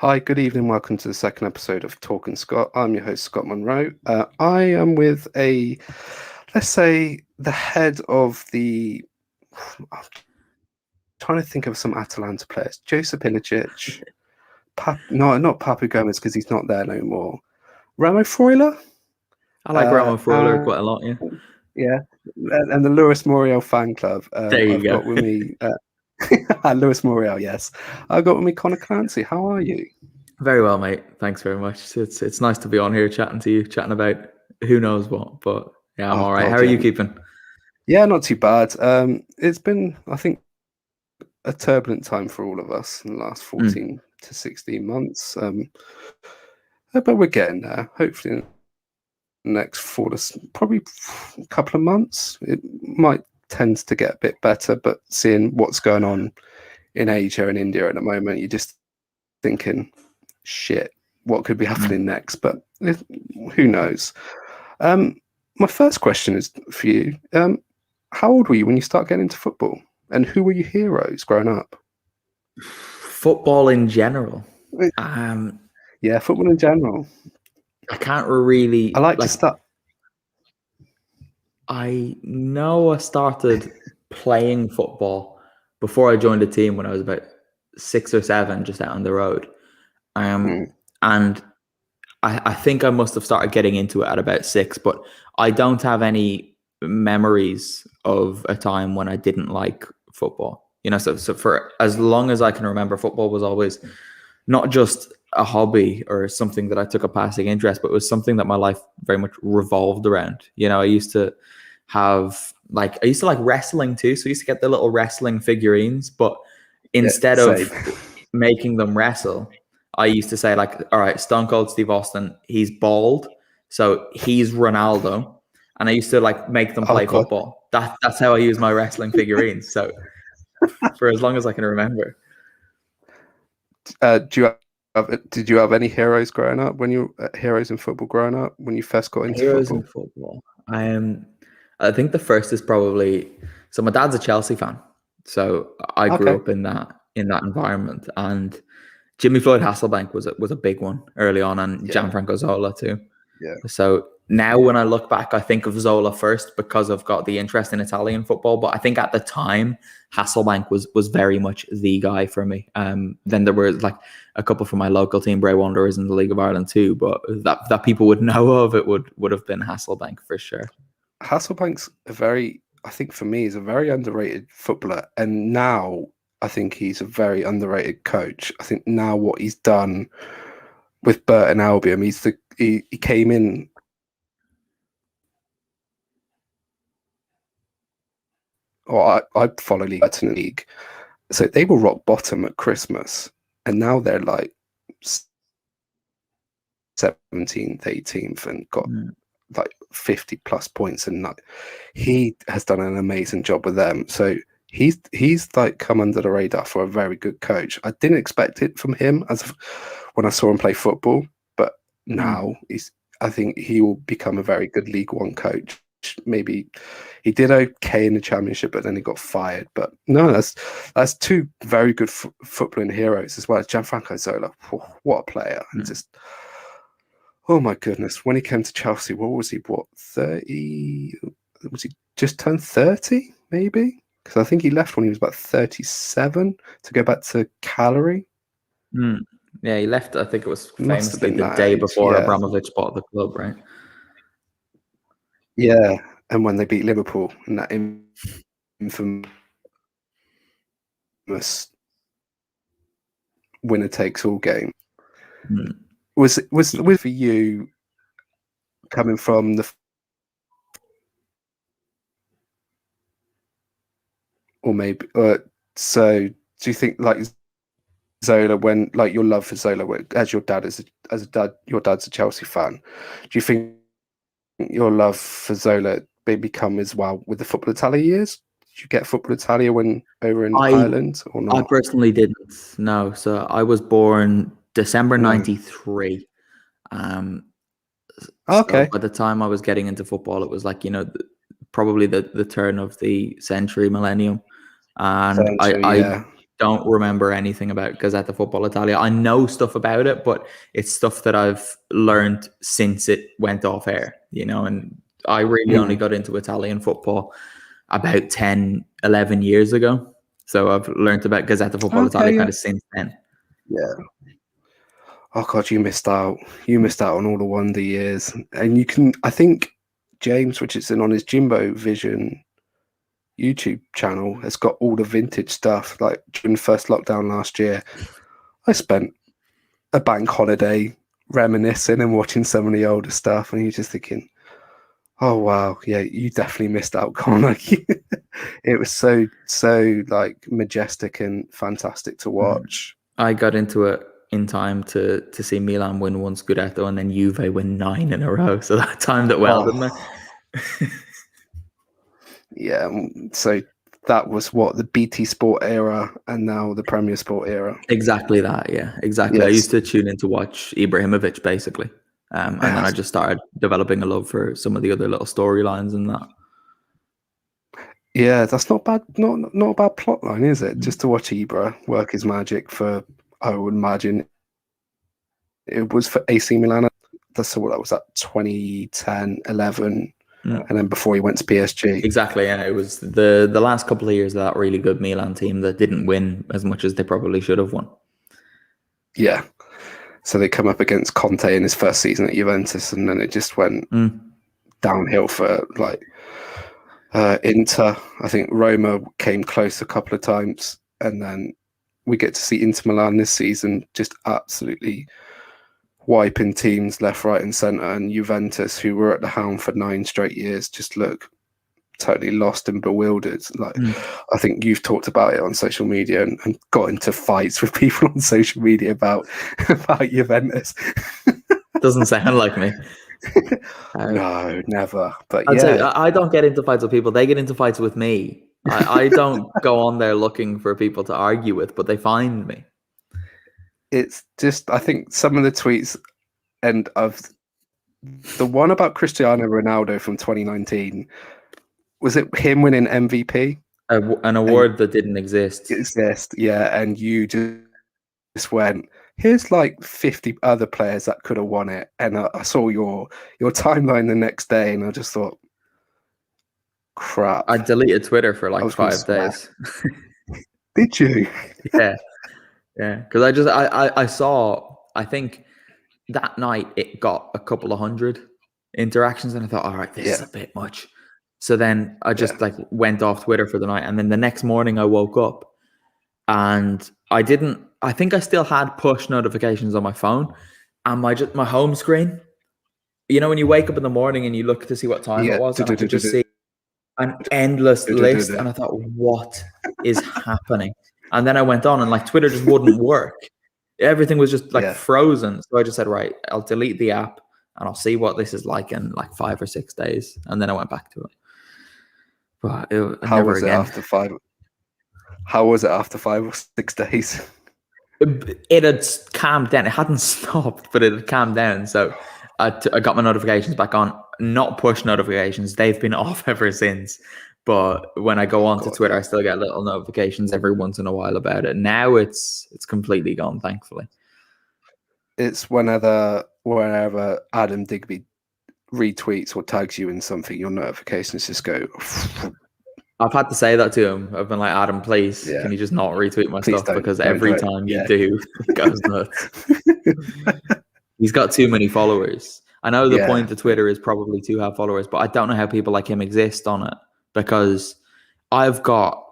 Hi, good evening. Welcome to the second episode of Talking Scot. I'm your host, Scott Monroe. I am with let's say, the head of the. I'm trying to think of some Atalanta players. Josip Ilicic. No, not Papu Gomez because he's not there no more. Ramo Freuler. I like Roman Freuler quite a lot, yeah. Yeah, and the Luis Muriel fan club. There you I've go. got with me. Luis Muriel, yes. I've got with me Conor Clancy. How are you? Very well, mate. Thanks very much. It's nice to be on here chatting to you, chatting about who knows what. But yeah, I'm all right. God, How are yeah. you keeping? Yeah, not too bad. It's been, I think, a turbulent time for all of us in the last 14 to 16 months. But we're getting there. Hopefully, in the next probably a couple of months, it might tend to get a bit better. But seeing what's going on in Asia and India at the moment, you're just thinking, shit, what could be happening next? But who knows? My first question is for you. How old were you when you started getting into football? And who were your heroes growing up? Football in general. Yeah, football in general. I can't really. I like to start. I know I started playing football before I joined a team when I was about 6 or 7, just out on the road. And I think I must have started getting into it at about 6, but I don't have any memories of a time when I didn't like football. So for as long as I can remember, football was always not just a hobby or something that I took a passing interest, but it was something that my life very much revolved around. I used to like wrestling too. So I used to get the little wrestling figurines, but instead of making them wrestle, I used to say, like, all right, Stone Cold Steve Austin, he's bald, so he's Ronaldo. And I used to make them play football. That's how I use my wrestling figurines. So for as long as I can remember. Did you have any heroes growing up heroes in football growing up when you first got into heroes football? In football. I think the first is probably, so my dad's a Chelsea fan. So I grew up in that environment, and Jimmy Floyd Hasselbank was a big one early on, and Gianfranco Zola too. Yeah. So now when I look back, I think of Zola first because I've got the interest in Italian football. But I think at the time, Hasselbank was very much the guy for me. Then there were like a couple from my local team, Bray Wanderers in the League of Ireland too. But that people would know of, it would have been Hasselbank for sure. Hasselbank's I think for me, is a very underrated footballer. And now I think he's a very underrated coach. I think now what he's done with Burton Albion, he came in. I follow League, so they were rock bottom at Christmas, and now they're like 17th, 18th, and got like 50 plus points, and he has done an amazing job with them. So he's like come under the radar for a very good coach. I didn't expect it from him when I saw him play football, but now I think he will become a very good League One coach. Maybe he did okay in the Championship, but then he got fired. But no, that's two very good footballing heroes, as well as Gianfranco Zola. What a player! And just, oh my goodness, when he came to Chelsea, what was he? 30? Was he just turned 30? Maybe, because I think he left when he was about 37 to go back to Cagliari. Yeah, he left. I think it was famously the day before Abramovich bought the club, right? Yeah, and when they beat Liverpool in that infamous winner takes all game. Was for you coming from the, or maybe so? Do you think like Zola, when like your love for Zola, as your dad's a Chelsea fan, do you think your love for Zola maybe come as well with the Football Italia years? Did you get Football Italia when over in Ireland or not? I personally didn't. No, so I was born December 93. Okay. So by the time I was getting into football, it was like, probably the turn of the century, millennium. And I don't remember anything about Gazzetta Football Italia. I know stuff about it, but it's stuff that I've learned since it went off air, and I really only got into Italian football about 10, 11 years ago. So I've learned about Gazzetta Football Italia kind of since then. Yeah. Oh God, you missed out. You missed out on all the wonder years. And I think James Richardson on his Jimbo Vision YouTube channel has got all the vintage stuff. Like during the first lockdown last year, I spent a bank holiday reminiscing and watching some of the older stuff, and you're just thinking, oh wow, yeah, you definitely missed out, Conor. It was so like majestic and fantastic to watch. I got into it in time to see Milan win 1 Scudetto and then Juve win 9 in a row. So that timed it well, didn't it? Yeah, so that was what the BT Sport era, and now the Premier Sport era. Exactly that, yeah, exactly. Yes. I used to tune in to watch Ibrahimovic basically, and then I just started developing a love for some of the other little storylines and that. Yeah, that's not bad. Not a bad plot line, is it? Just to watch Ibra work his magic for, I would imagine, it was for AC Milan. That's what that was at 2010, 11. And then before he went to PSG. Exactly, yeah. It was the last couple of years of that really good Milan team that didn't win as much as they probably should have won. Yeah. So they come up against Conte in his first season at Juventus, and then it just went downhill for like Inter. I think Roma came close a couple of times, and then we get to see Inter Milan this season just absolutely wiping teams left, right, and centre, and Juventus, who were at the helm for 9 straight years, just look totally lost and bewildered. Like I think you've talked about it on social media and got into fights with people on social media about Juventus. Doesn't sound like me. No, never. But I'd say I don't get into fights with people. They get into fights with me. I don't go on there looking for people to argue with, but they find me. It's just, I think some of the tweets and of the one about Cristiano Ronaldo from 2019, was it him winning MVP? An award that didn't exist. Yeah. And you just went, here's like 50 other players that could have won it. And I saw your timeline the next day, and I just thought, crap. I deleted Twitter for like 5 days. Did you? Yeah. Because I saw, I think that night it got a couple of hundred interactions, and I thought, all right, this is a bit much. So then I just like went off Twitter for the night, and then the next morning I woke up and I think I still had push notifications on my phone, and my home screen, when you wake up in the morning and you look to see what time it was, and I could just see an endless list, and I thought, what is happening? And then I went on, and like Twitter just wouldn't work. Everything was just like frozen. So I just said, right, I'll delete the app and I'll see what this is like in like 5 or 6 days. And then I went back to it. But how was it after 5? How was it after 5 or 6 days? It had calmed down. It hadn't stopped, but it had calmed down. So I got my notifications back on. Not push notifications. They've been off ever since. But when I go onto Twitter, I still get little notifications every once in a while about it. Now it's completely gone, thankfully. It's whenever Adam Digby retweets or tags you in something, your notifications just go. I've had to say that to him. I've been like, Adam, please, can you just not retweet my stuff? Because every time you do, it goes nuts. He's got too many followers. I know the point of Twitter is probably to have followers, but I don't know how people like him exist on it, because I've got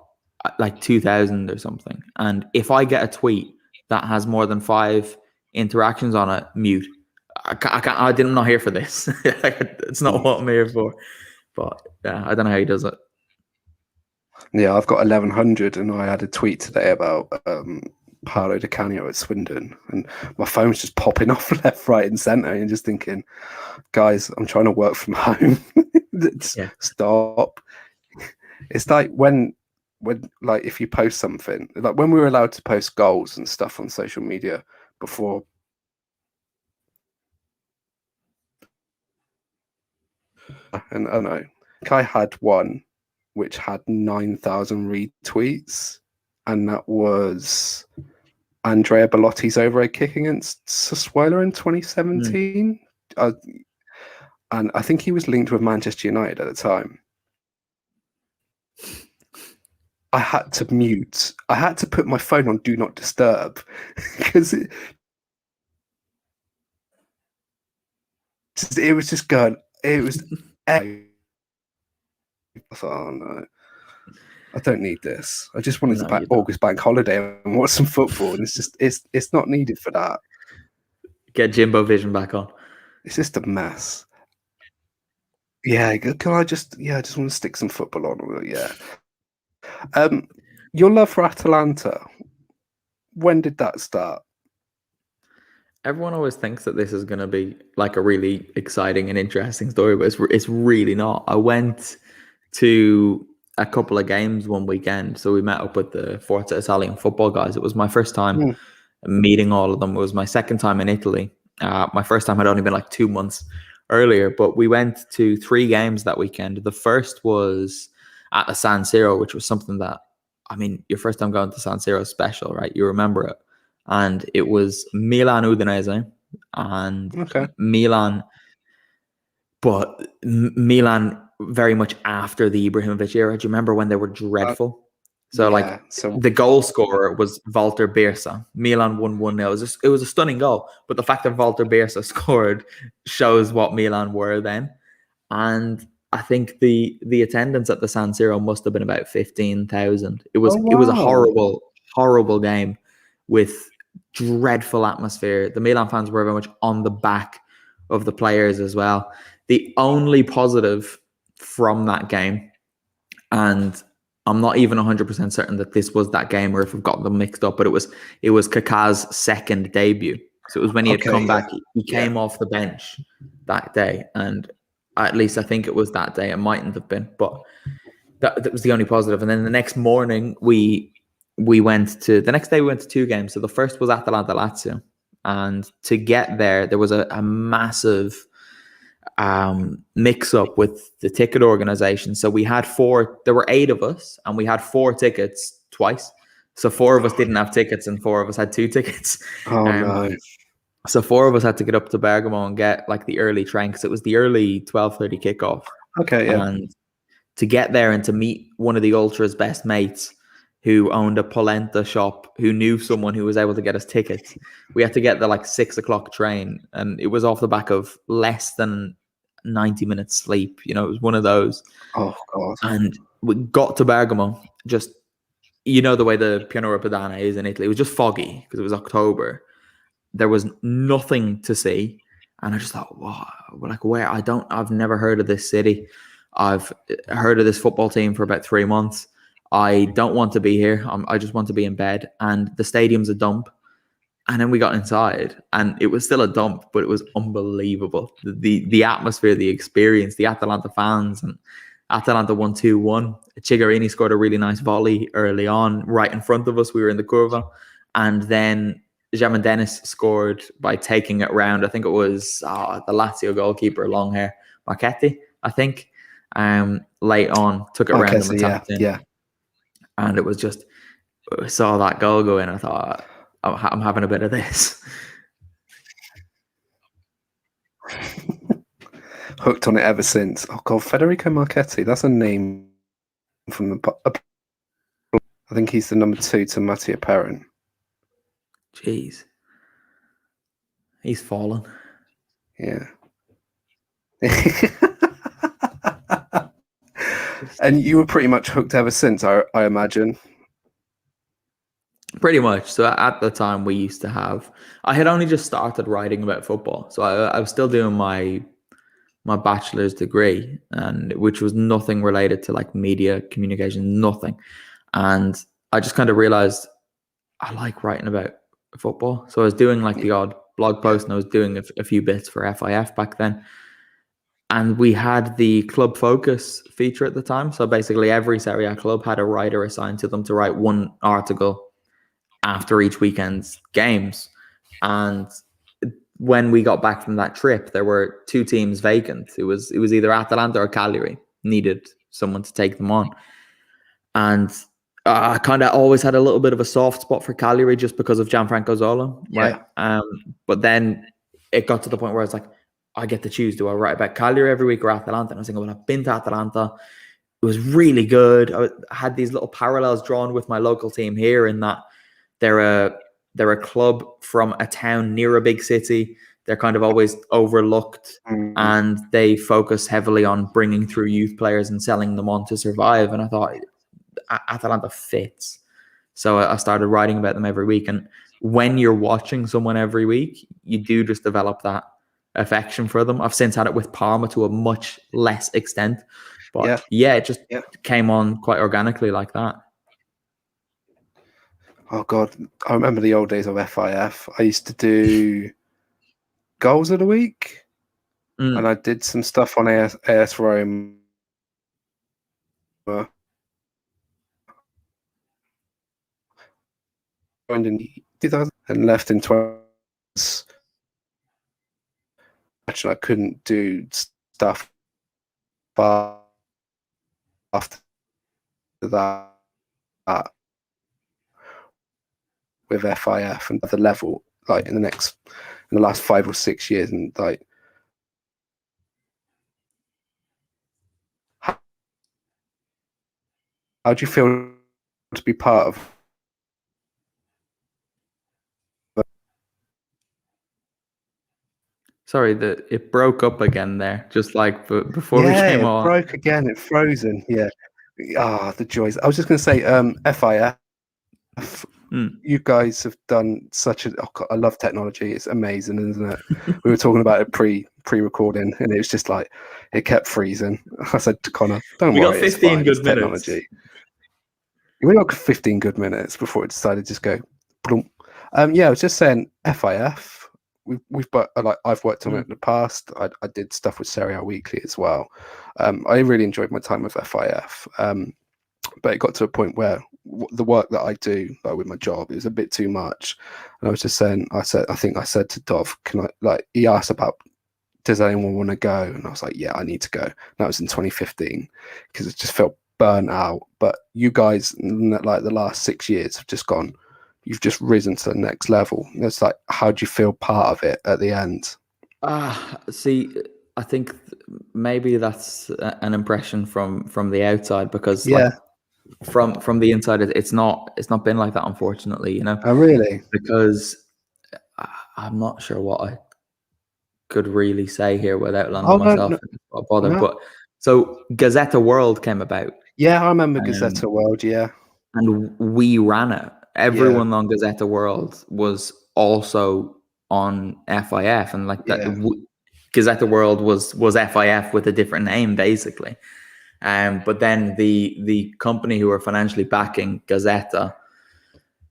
like 2,000 or something. And if I get a tweet that has more than 5 interactions on it, mute. I'm not here for this. It's not what I'm here for. But I don't know how he does it. Yeah, I've got 1,100, and I had a tweet today about Paolo Di Canio at Swindon, and my phone's just popping off left, right, and centre, and just thinking, guys, I'm trying to work from home. Stop. It's like when like if you post something, like when we were allowed to post goals and stuff on social media before. And I don't know, I had one which had 9,000 retweets, and that was Andrea Belotti's overhead kick against Sassuolo in 2017. And I think he was linked with Manchester United at the time. I had to mute. I had to put my phone on Do Not Disturb because it was just going. It was. I thought, oh no, I don't need this. I just wanted to August bank holiday and watch some football, and it's not needed for that. Get Jimbo Vision back on. It's just a mess. Yeah, can I just want to stick some football on. Yeah. Your love for Atalanta, when did that start? Everyone always thinks that this is going to be like a really exciting and interesting story, but it's really not. I went to a couple of games one weekend. So we met up with the Forza Italian football guys. It was my first time meeting all of them. It was my second time in Italy. My first time had only been like 2 months earlier, but we went to 3 games that weekend. The first was at the San Siro, which was something that, I mean, your first time going to San Siro is special, right? You remember it. And it was Milan Udinese and Milan, but Milan very much after the Ibrahimovic era. Do you remember when they were dreadful? The goal scorer was Walter Birsa. Milan won 1-0. It was a stunning goal, but the fact that Walter Birsa scored shows what Milan were then. And I think the attendance at the San Siro must have been about 15,000. It was a horrible game with dreadful atmosphere. The Milan fans were very much on the back of the players as well. The only positive from that game, and I'm not even 100% certain that this was that game or if I've got them mixed up, but it was Kaká's second debut. So it was when he had come back. He came off the bench that day, and at least I think it was that day. It mightn't have been, but that was the only positive. And then the next morning, we went to 2 games. So the first was Atalanta Lazio, and to get there was a massive mix up with the ticket organization. So we had there were 8 of us, and we had 4 tickets twice. So 4 of us didn't have tickets and 4 of us had 2 tickets. No. So 4 of us had to get up to Bergamo and get like the early train, because it was the early 12:30 kickoff. And to get there and to meet one of the Ultras' best mates who owned a polenta shop, who knew someone who was able to get us tickets, we had to get the like 6 o'clock train, and it was off the back of less than 90 minutes sleep. You know, it was one of those. Oh God. And we got to Bergamo, just, you know, the way the Pianura Padana is in Italy. It was just foggy because it was October. There was nothing to see. And I just thought, wow, like I've never heard of this city. I've heard of this football team for about 3 months. I don't want to be here. I just want to be in bed. And the stadium's a dump. And then we got inside, and it was still a dump, but it was unbelievable. The atmosphere, the experience, the Atalanta fans, and Atalanta won 2-1. Chigarini scored a really nice volley early on, right in front of us. We were in the curva. And then Jamin Dennis scored by taking it round. I think it was the Lazio goalkeeper, long hair, Marchetti, I think. Late on, took it around and tapped in. Yeah. And it was just, I saw that goal go in. I thought, I'm having a bit of this. Hooked on it ever since. Oh God, Federico Marchetti. That's a name from the. I think he's the number 2 to Mattia Perrin. Jeez, he's fallen. Yeah. And you were pretty much hooked ever since, I imagine. Pretty much. So at the time, we used to have. I had only just started writing about football, so I was still doing my bachelor's degree, and which was nothing related to like media communication, nothing. And I just kind of realized I like writing about football. So I was doing like the odd blog post, and I was doing a few bits for FIF back then. And we had the club focus feature at the time. So basically every Serie A club had a writer assigned to them to write one article after each weekend's games. And when we got back from that trip, there were 2 teams vacant. It was either Atalanta or Cagliari needed someone to take them on. And I kind of always had a little bit of a soft spot for Cagliari just because of Gianfranco Zola, right? But then it got to the point where it's like, I get to choose. Do I write about Cagliari every week or Atalanta? And I was thinking, well, I've been to Atalanta. It was really good. I had these little parallels drawn with my local team here in that they're a club from a town near a big city. They're kind of always overlooked, and they focus heavily on bringing through youth players and selling them on to survive. And I thought Atalanta fits. So I started writing about them every week. And when you're watching someone every week, you do just develop that affection for them. I've since had it with Parma to a much less extent. But it just came on quite organically like that. Oh, God. I remember the old days of FIF. I used to do goals of the week, and I did some stuff on AS Rome. Joined in 2000 and left in 20. Actually, I couldn't do stuff after that with FIF and the level, like in the last 5 or 6 years, and like how do you feel to be part of? Sorry, it broke up again there, just like before we came on. It broke again. It's frozen. Yeah. The joys. I was just going to say, FIF. You guys have done such a. Oh God, I love technology. It's amazing, isn't it? We were talking about it pre-recording, and it was just like it kept freezing. I said to Conor, "Don't worry, we got 15 good minutes. Technology." We got 15 good minutes before it decided to just go. Boom. I was just saying FIF. I've worked on it in the past. I did stuff with Serie A Weekly as well. I really enjoyed my time with FIF. But it got to a point where the work that I do with my job, it was a bit too much. And I was just saying, I think I said to Dov, he asked about, does anyone want to go? And I was like, yeah, I need to go. And that was in 2015 because it just felt burnt out. But you guys, like the last 6 years have just gone, you've just risen to the next level. It's like, how do you feel part of it at the end? See, I think maybe that's an impression from the outside because from the inside, it's not been like that, unfortunately. Oh, really? Because I'm not sure what I could really say here without landing myself in a bother. No. But so Gazzetta World came about. Yeah, I remember Gazzetta World. Yeah, and we ran it. Everyone on Gazzetta World was also on FIF, and like that. Gazzetta World was FIF with a different name, basically. But then the company who were financially backing Gazzetta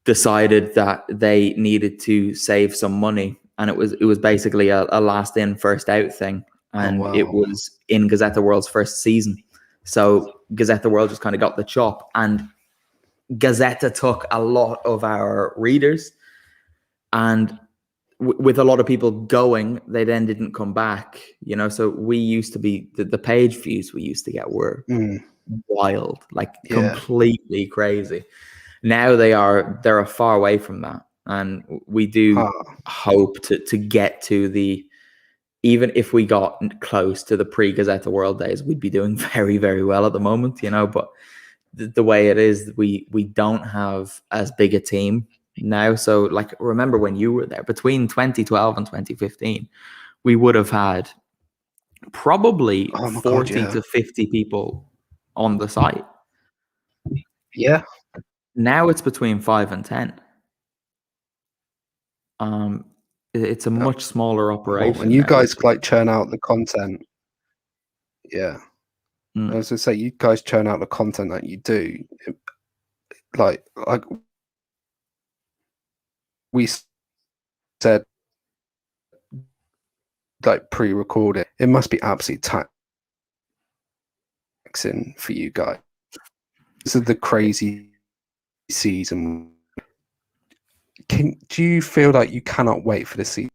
decided that they needed to save some money, and it was basically a last in first out thing, and it was in Gazzetta World's first season. So Gazzetta World just kind of got the chop, and Gazzetta took a lot of our readers, and with a lot of people going, they then didn't come back, so we used to be the page views we used to get were wild, like completely crazy. Now they're far away from that, and we do hope to get to even if we got close to the pre-Gazzetta World days, we'd be doing very, very well at the moment, but the way it is, we don't have as big a team now. So like, remember when you were there between 2012 and 2015, we would have had probably 40 to 50 people on the site. Yeah. Now it's between 5 and 10. It's a much smaller operation. And you guys churn out the content. Yeah. I was going to say, you guys churn out the content that you do. Like we said, pre-recorded, it must be absolutely taxing for you guys. This is the crazy season. Do you feel like you cannot wait for the season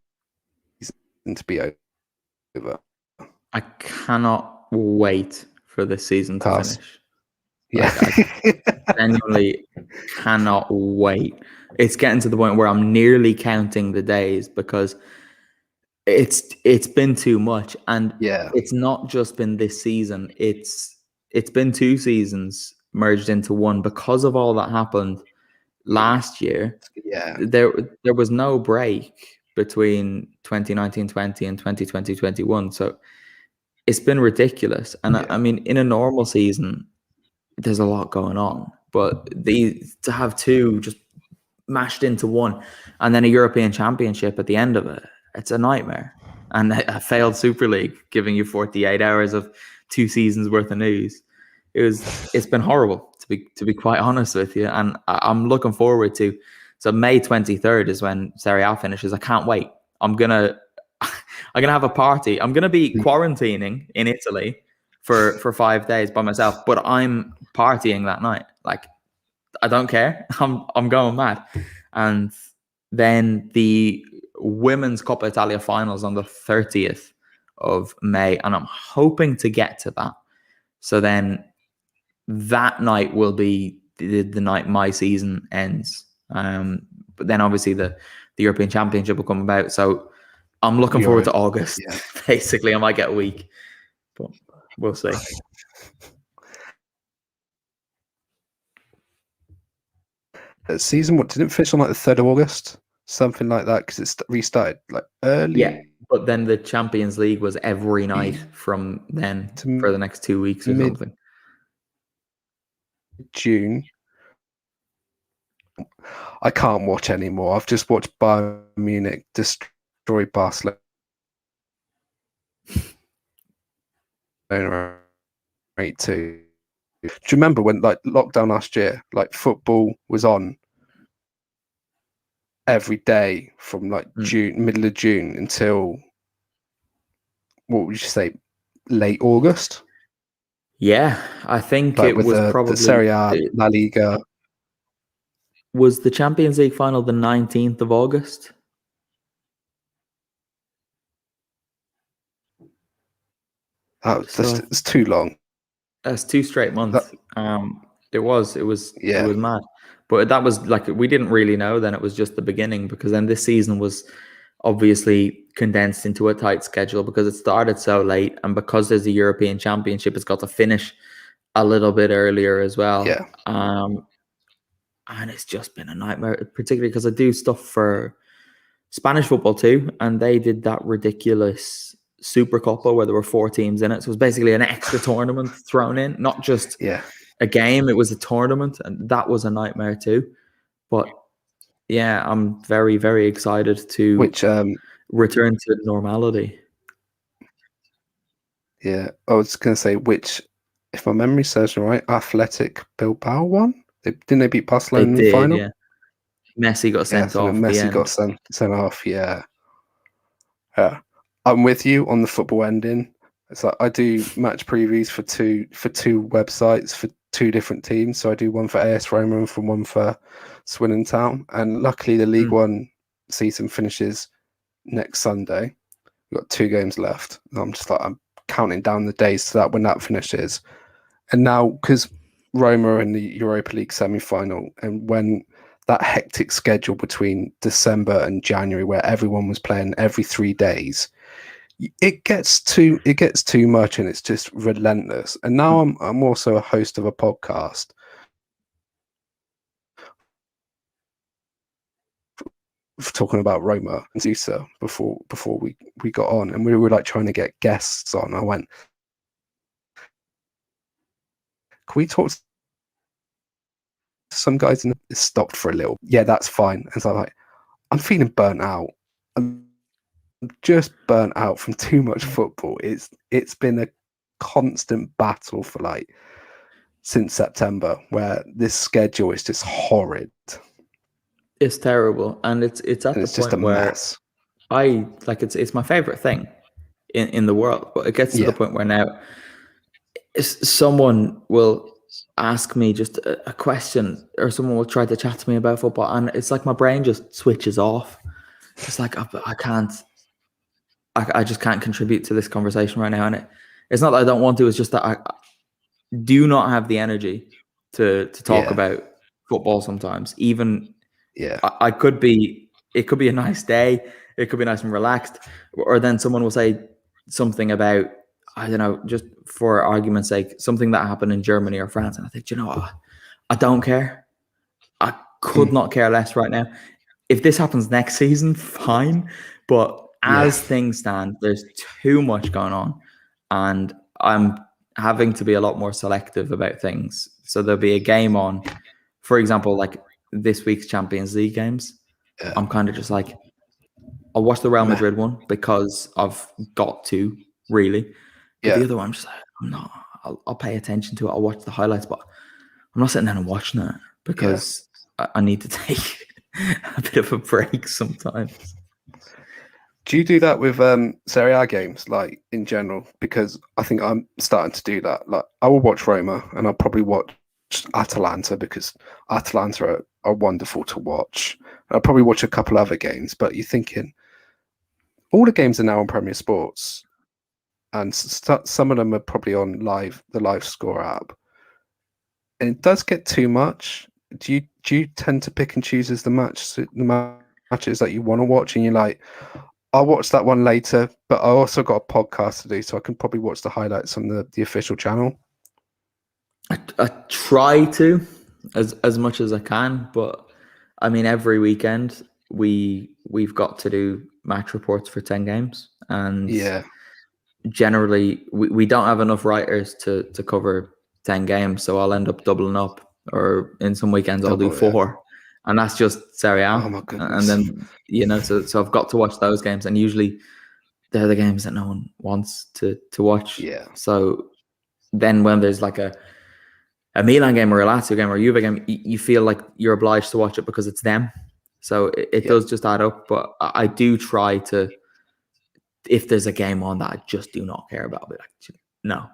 to be over? I cannot wait for the season to finish. Yeah. genuinely cannot wait. It's getting to the point where I'm nearly counting the days because it's been too much, and it's not just been this season. It's been 2 seasons merged into one because of all that happened last year. Yeah. There was no break between 2019-20 and 2020-21. So it's been ridiculous. And I mean, in a normal season, there's a lot going on, but to have 2 just mashed into one, and then a European Championship at the end of it, it's a nightmare. And a failed Super League giving you 48 hours of 2 seasons worth of news. It's been horrible, to be quite honest with you. And I'm looking forward to. So May 23rd is when Serie A finishes. I can't wait. I'm gonna have a party. I'm gonna be quarantining in Italy for 5 days by myself, but I'm partying that night. Like, I don't care. I'm going mad. And then the Women's Coppa Italia finals on the 30th of May, and I'm hoping to get to that. So then that night will be the night my season ends. But then obviously the European Championship will come about. So I'm looking forward to August. Yeah. Basically, I might get a week, but we'll see. The season, what, didn't finish on like the 3rd of August? Something like that, because it's restarted like early. Yeah, but then the Champions League was every night from then for the next 2 weeks or something. June. I can't watch anymore. I've just watched Bayern Munich destroy Barcelona. Right too. Do you remember when, like, lockdown last year, like, football was on every day from like June, middle of June until, what would you say, late August? Yeah, I think like it was probably the Serie A, La Liga. Was the Champions League final the 19th of August? It's too long. That's 2 straight months. It was mad. But that was like, we didn't really know then. It was just the beginning, because then this season was obviously condensed into a tight schedule because it started so late, and because there's a European Championship, it's got to finish a little bit earlier as well. Yeah. And it's just been a nightmare, particularly because I do stuff for Spanish football too, and they did that ridiculous Super Copa where there were 4 teams in it. So it was basically an extra tournament thrown in, not just a game, it was a tournament, and that was a nightmare too. But yeah, I'm very, very excited to return to normality. Yeah, I was going to say, which, if my memory serves me right, Athletic Bilbao won? Didn't they beat Barcelona in the final? Yeah. Messi got sent off. Messi got sent off, yeah. I'm with you on the football ending. It's like I do match previews for two websites for 2 different teams. So I do one for AS Roma and one for Swindon Town. And luckily the League One season finishes next Sunday. We've got 2 games left. And I'm counting down the days to that when that finishes. And now, because Roma are in the Europa League semi-final, and when that hectic schedule between December and January where everyone was playing every 3 days, it gets too much, and it's just relentless. And now I'm also a host of a podcast talking about Roma and Zusa before we got on, and we were like trying to get guests on. I went, can we talk to some guys? And it stopped for a little. Yeah, that's fine. And so I'm like, I'm feeling burnt out. I'm just burnt out from too much football. It's been a constant battle for like since September, where this schedule is just horrid. It's terrible, and it's at the point where mess. I like it's my favorite thing in the world, but it gets to the point where now someone will ask me just a question, or someone will try to chat to me about football, and it's like my brain just switches off. It's like I just can't contribute to this conversation right now, and it's not that I don't want to. It's just that I do not have the energy to talk about football sometimes. Even I could be, it could be a nice day, it could be nice and relaxed, or then someone will say something about, I don't know, just for argument's sake, something that happened in Germany or France, and I think, you know what, I don't care. I could not care less right now. If this happens next season, fine. But as things stand, there's too much going on, and I'm having to be a lot more selective about things. So there'll be a game on, for example, like this week's Champions League games. I'm kind of just like, I'll watch the Real Madrid one because I've got to, really. But the other one, I'm just like, I'm not. I'll pay attention to it. I'll watch the highlights, but I'm not sitting down and watching it because I need to take a bit of a break sometimes. Do you do that with Serie A games, like in general? Because I think I'm starting to do that. Like, I will watch Roma, and I'll probably watch Atalanta because Atalanta are wonderful to watch. I'll probably watch a couple other games, but you're thinking all the games are now on Premier Sports, and some of them are probably on the Live Score app, and it does get too much. Do you tend to pick and choose as the matches that you want to watch, and you're like, I'll watch that one later, but I also got a podcast to do, so I can probably watch the highlights on the official channel. I try to as much as I can, but I mean, every weekend we've got to do match reports for 10 games, and generally we don't have enough writers to cover 10 games, so I'll end up doubling up, or in some weekends I'll do 4, and that's just Serie A. Oh my goodness. And then, you know, so I've got to watch those games, and usually they're the games that no one wants to watch. So then when there's like a Milan game or a Lazio game or a Juve game, you feel like you're obliged to watch it because it's them. So it does just add up. But I do try to, if there's a game on that I just do not care about, I'll be like, no,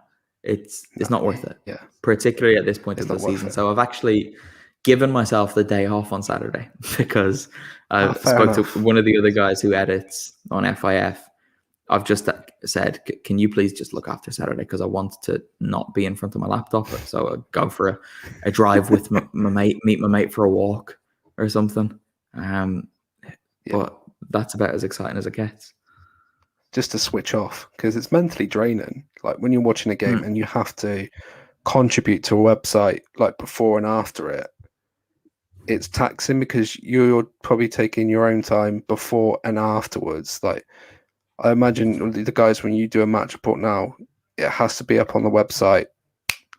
it's not worth it. Particularly at this point of the season. So I've actually given myself the day off on Saturday because I spoke to one of the other guys who edits on FIF. I've just said, can you please just look after Saturday, because I want to not be in front of my laptop. So I'll go for a drive with my mate, meet my mate for a walk or something. But that's about as exciting as it gets. Just to switch off, because it's mentally draining. Like when you're watching a game and you have to contribute to a website like before and after it, it's taxing because you're probably taking your own time before and afterwards. Like, I imagine the guys, when you do a match report now, it has to be up on the website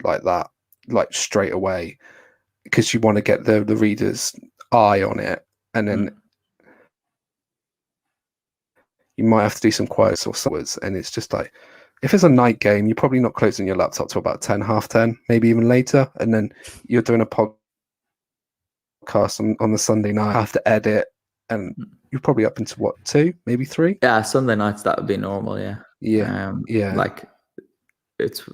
like that, like straight away, because you want to get the reader's eye on it. And then you might have to do some quiet or afterwards. And it's just like, if it's a night game, you're probably not closing your laptop till about 10, half 10, maybe even later. And then you're doing a podcast on the Sunday night, have to edit, and you're probably up into what, 2, maybe 3? Yeah, Sunday nights that would be normal. Like it's,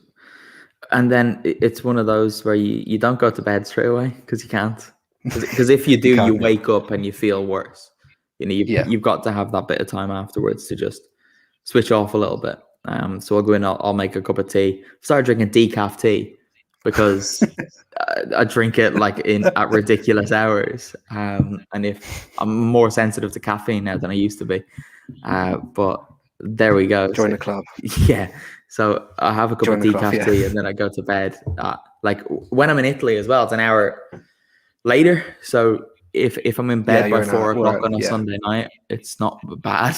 and then it's one of those where you don't go to bed straight away because you can't. Because if you do, you wake up and you feel worse. You know, you've got to have that bit of time afterwards to just switch off a little bit. So I'll go in, I'll make a cup of tea, start drinking decaf tea because I drink it like at ridiculous hours. And if I'm more sensitive to caffeine now than I used to be, but there we go. Join the club. Yeah. So I have a cup of decaf tea and then I go to bed. Like when I'm in Italy as well, it's an hour later. So if I'm in bed by 4 o'clock on a Sunday night, it's not bad.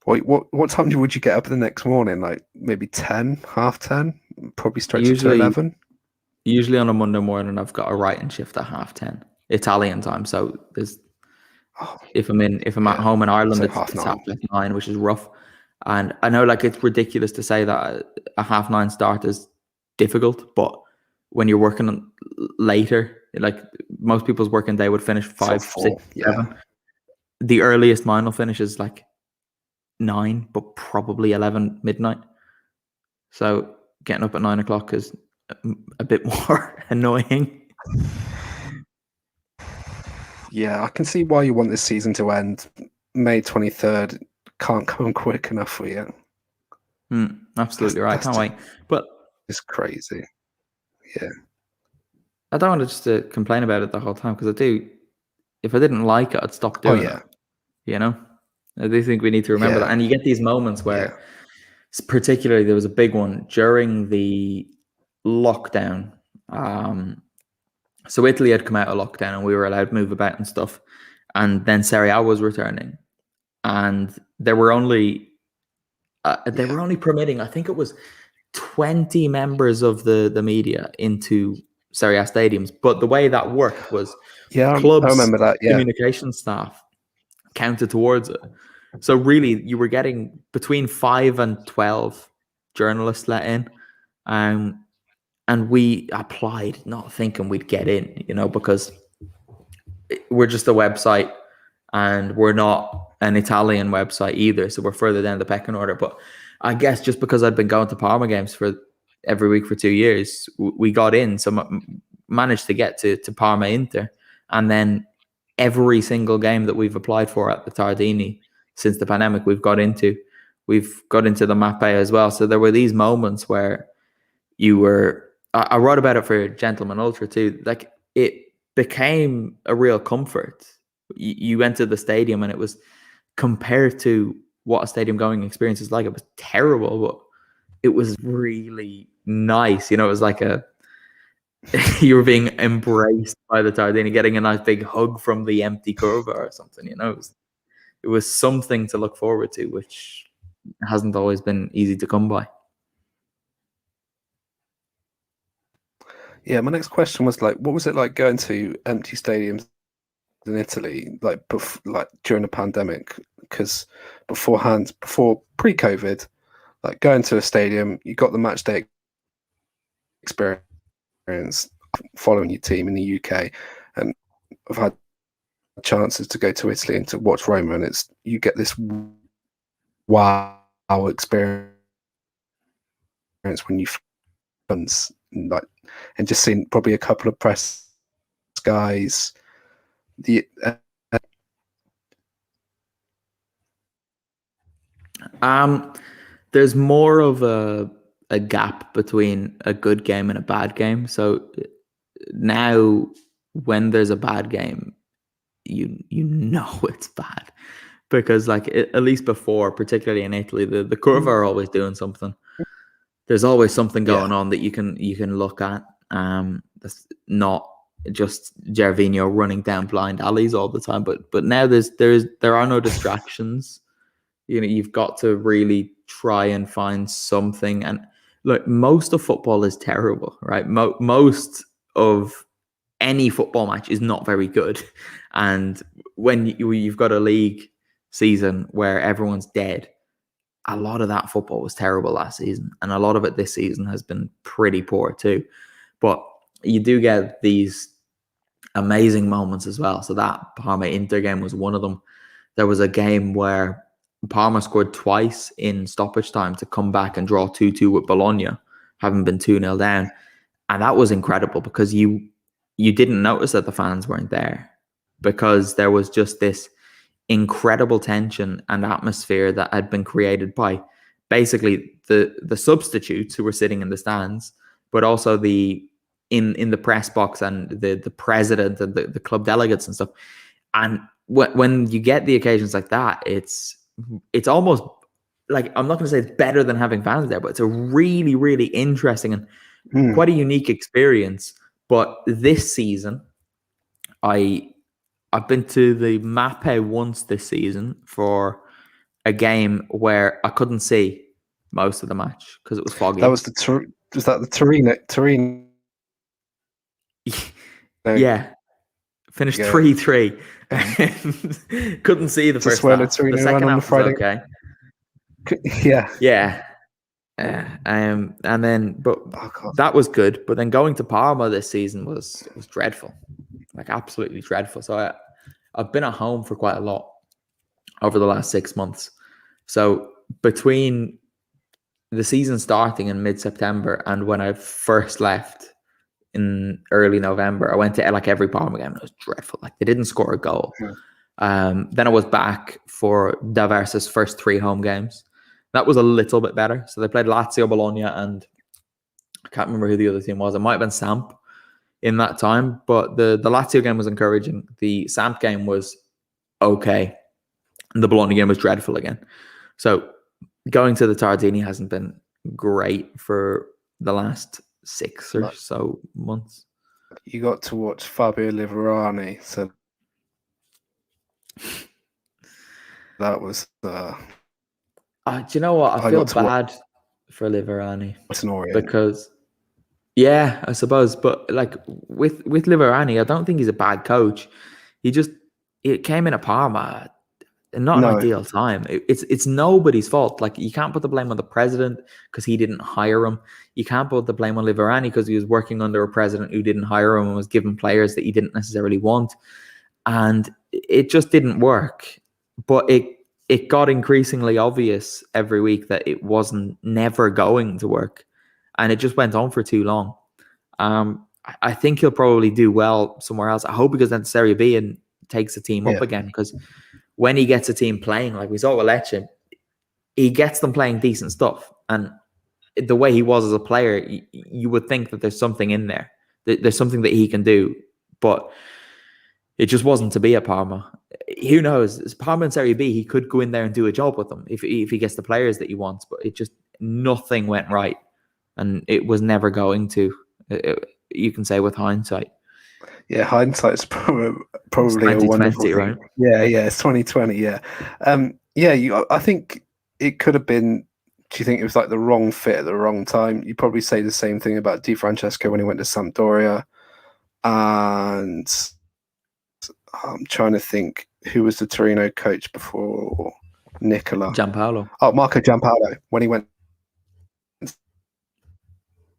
Wait, what time would you get up the next morning? Like maybe 10, half 10, probably stretch it to 11? Usually on a Monday morning, I've got a writing shift at half 10 Italian time. So there's if I'm at home in Ireland, it's half 9, which is rough. And I know, like, it's ridiculous to say that a half 9 start is difficult, but when you're working later, like most people's working day would finish 5, 6, 7. The earliest mine will finish is like 9, but probably 11 midnight. So getting up at 9 o'clock is a bit more annoying. Yeah, I can see why you want this season to end. May 23rd can't come quick enough for you. Absolutely right. Can't wait. But it's crazy. Yeah. I don't want to just complain about it the whole time, because I do. If I didn't like it, I'd stop doing it. You know, I do think we need to remember that. And you get these moments where, particularly, there was a big one during the lockdown. So Italy had come out of lockdown and we were allowed to move about and stuff. And then Serie A was returning, and they were only permitting, I think it was 20 members of the media into Serie A stadiums. But the way that worked was clubs, I remember that. Yeah. Communication staff counted towards it. So really, you were getting between 5 and 12 journalists let in. And we applied not thinking we'd get in, because we're just a website and we're not an Italian website either. So we're further down the pecking order. But I guess just because I'd been going to Parma games for every week for 2 years, we got in. So managed to get to Parma Inter. And then every single game that we've applied for at the Tardini since the pandemic, we've got into the Mappe as well. So there were these moments where I wrote about it for Gentleman Ultra too. Like, it became a real comfort. You went to the stadium and it was, compared to what a stadium going experience is like, it was terrible, but it was really nice. It was like you were being embraced by the Tardini, getting a nice big hug from the empty curva or something. It was something to look forward to, which hasn't always been easy to come by. Yeah, my next question was like, what was it like going to empty stadiums in Italy, like during the pandemic? Because before pre-COVID, like going to a stadium, you got the match day experience following your team in the UK, and I've had chances to go to Italy and to watch Roma, and you get this wow experience when you and just seen probably a couple of press guys. There's more of a gap between a good game and a bad game. So now, when there's a bad game, you know it's bad, because at least before, particularly in Italy, the curva are always doing something. There's always something going on that you can look at. That's not just Gervinho running down blind alleys all the time, but now there are no distractions. You've got to really try and find something. And look, most of football is terrible, right? Most of any football match is not very good. And when you've got a league season where everyone's dead, a lot of that football was terrible last season, and a lot of it this season has been pretty poor too. But you do get these amazing moments as well. So that Parma Inter game was one of them. There was a game where Parma scored twice in stoppage time to come back and draw 2-2 with Bologna, having been 2-0 down. And that was incredible, because you didn't notice that the fans weren't there, because there was just this incredible tension and atmosphere that had been created by basically the substitutes who were sitting in the stands, but also in the press box, and the president and the club delegates and stuff. And when you get the occasions like that, it's almost like, I'm not going to say it's better than having fans there, but it's a really, really interesting and quite a unique experience. But this season, I've been to the Mappe once this season for a game where I couldn't see most of the match because it was foggy. That was the Torino? Yeah, finished 3-3. Couldn't see the first half. The second half was okay. Yeah. And then, but that was good. But then going to Parma this season was dreadful, like absolutely dreadful. So I've been at home for quite a lot over the last 6 months. So between the season starting in mid-September and when I first left in early November, I went to like every Parma game and it was dreadful. Like, they didn't score a goal. Then I was back for D'Aversa's first 3 home games. That was a little bit better. So they played Lazio, Bologna, and I can't remember who the other team was. It might have been Samp in that time, but the Lazio game was encouraging. The Samp game was okay. And the Bologna game was dreadful again. So going to the Tardini hasn't been great for the last 6 or so months. You got to watch Fabio Liverani, so that was do you know what? I feel bad for Liverani because, yeah, I suppose. But like with Liverani, I don't think he's a bad coach. It came in at Parma, not an ideal time. It's nobody's fault. Like, you can't put the blame on the president because he didn't hire him. You can't put the blame on Liverani because he was working under a president who didn't hire him and was given players that he didn't necessarily want. And it just didn't work. But it got increasingly obvious every week that it wasn't never going to work. And it just went on for too long. I think he'll probably do well somewhere else. I hope he goes down to Serie B and takes the team up again, because when he gets a team playing, like we saw with Lecce, he gets them playing decent stuff. And the way he was as a player, you would think that there's something in there. There's something that he can do. But it just wasn't to be at Parma. Who knows? As Parma and Serie B, he could go in there and do a job with them if he gets the players that he wants. But it just, nothing went right. And it was never going to, you can say with hindsight. Yeah, hindsight's probably a wonderful thing. Right? Yeah, it's 2020. Yeah, I think it could have been. Do you think it was like the wrong fit at the wrong time? You probably say the same thing about Di Francesco when he went to Sampdoria, and I'm trying to think who was the Torino coach before Nicola. Giampaolo. Oh, Marco Giampaolo when he went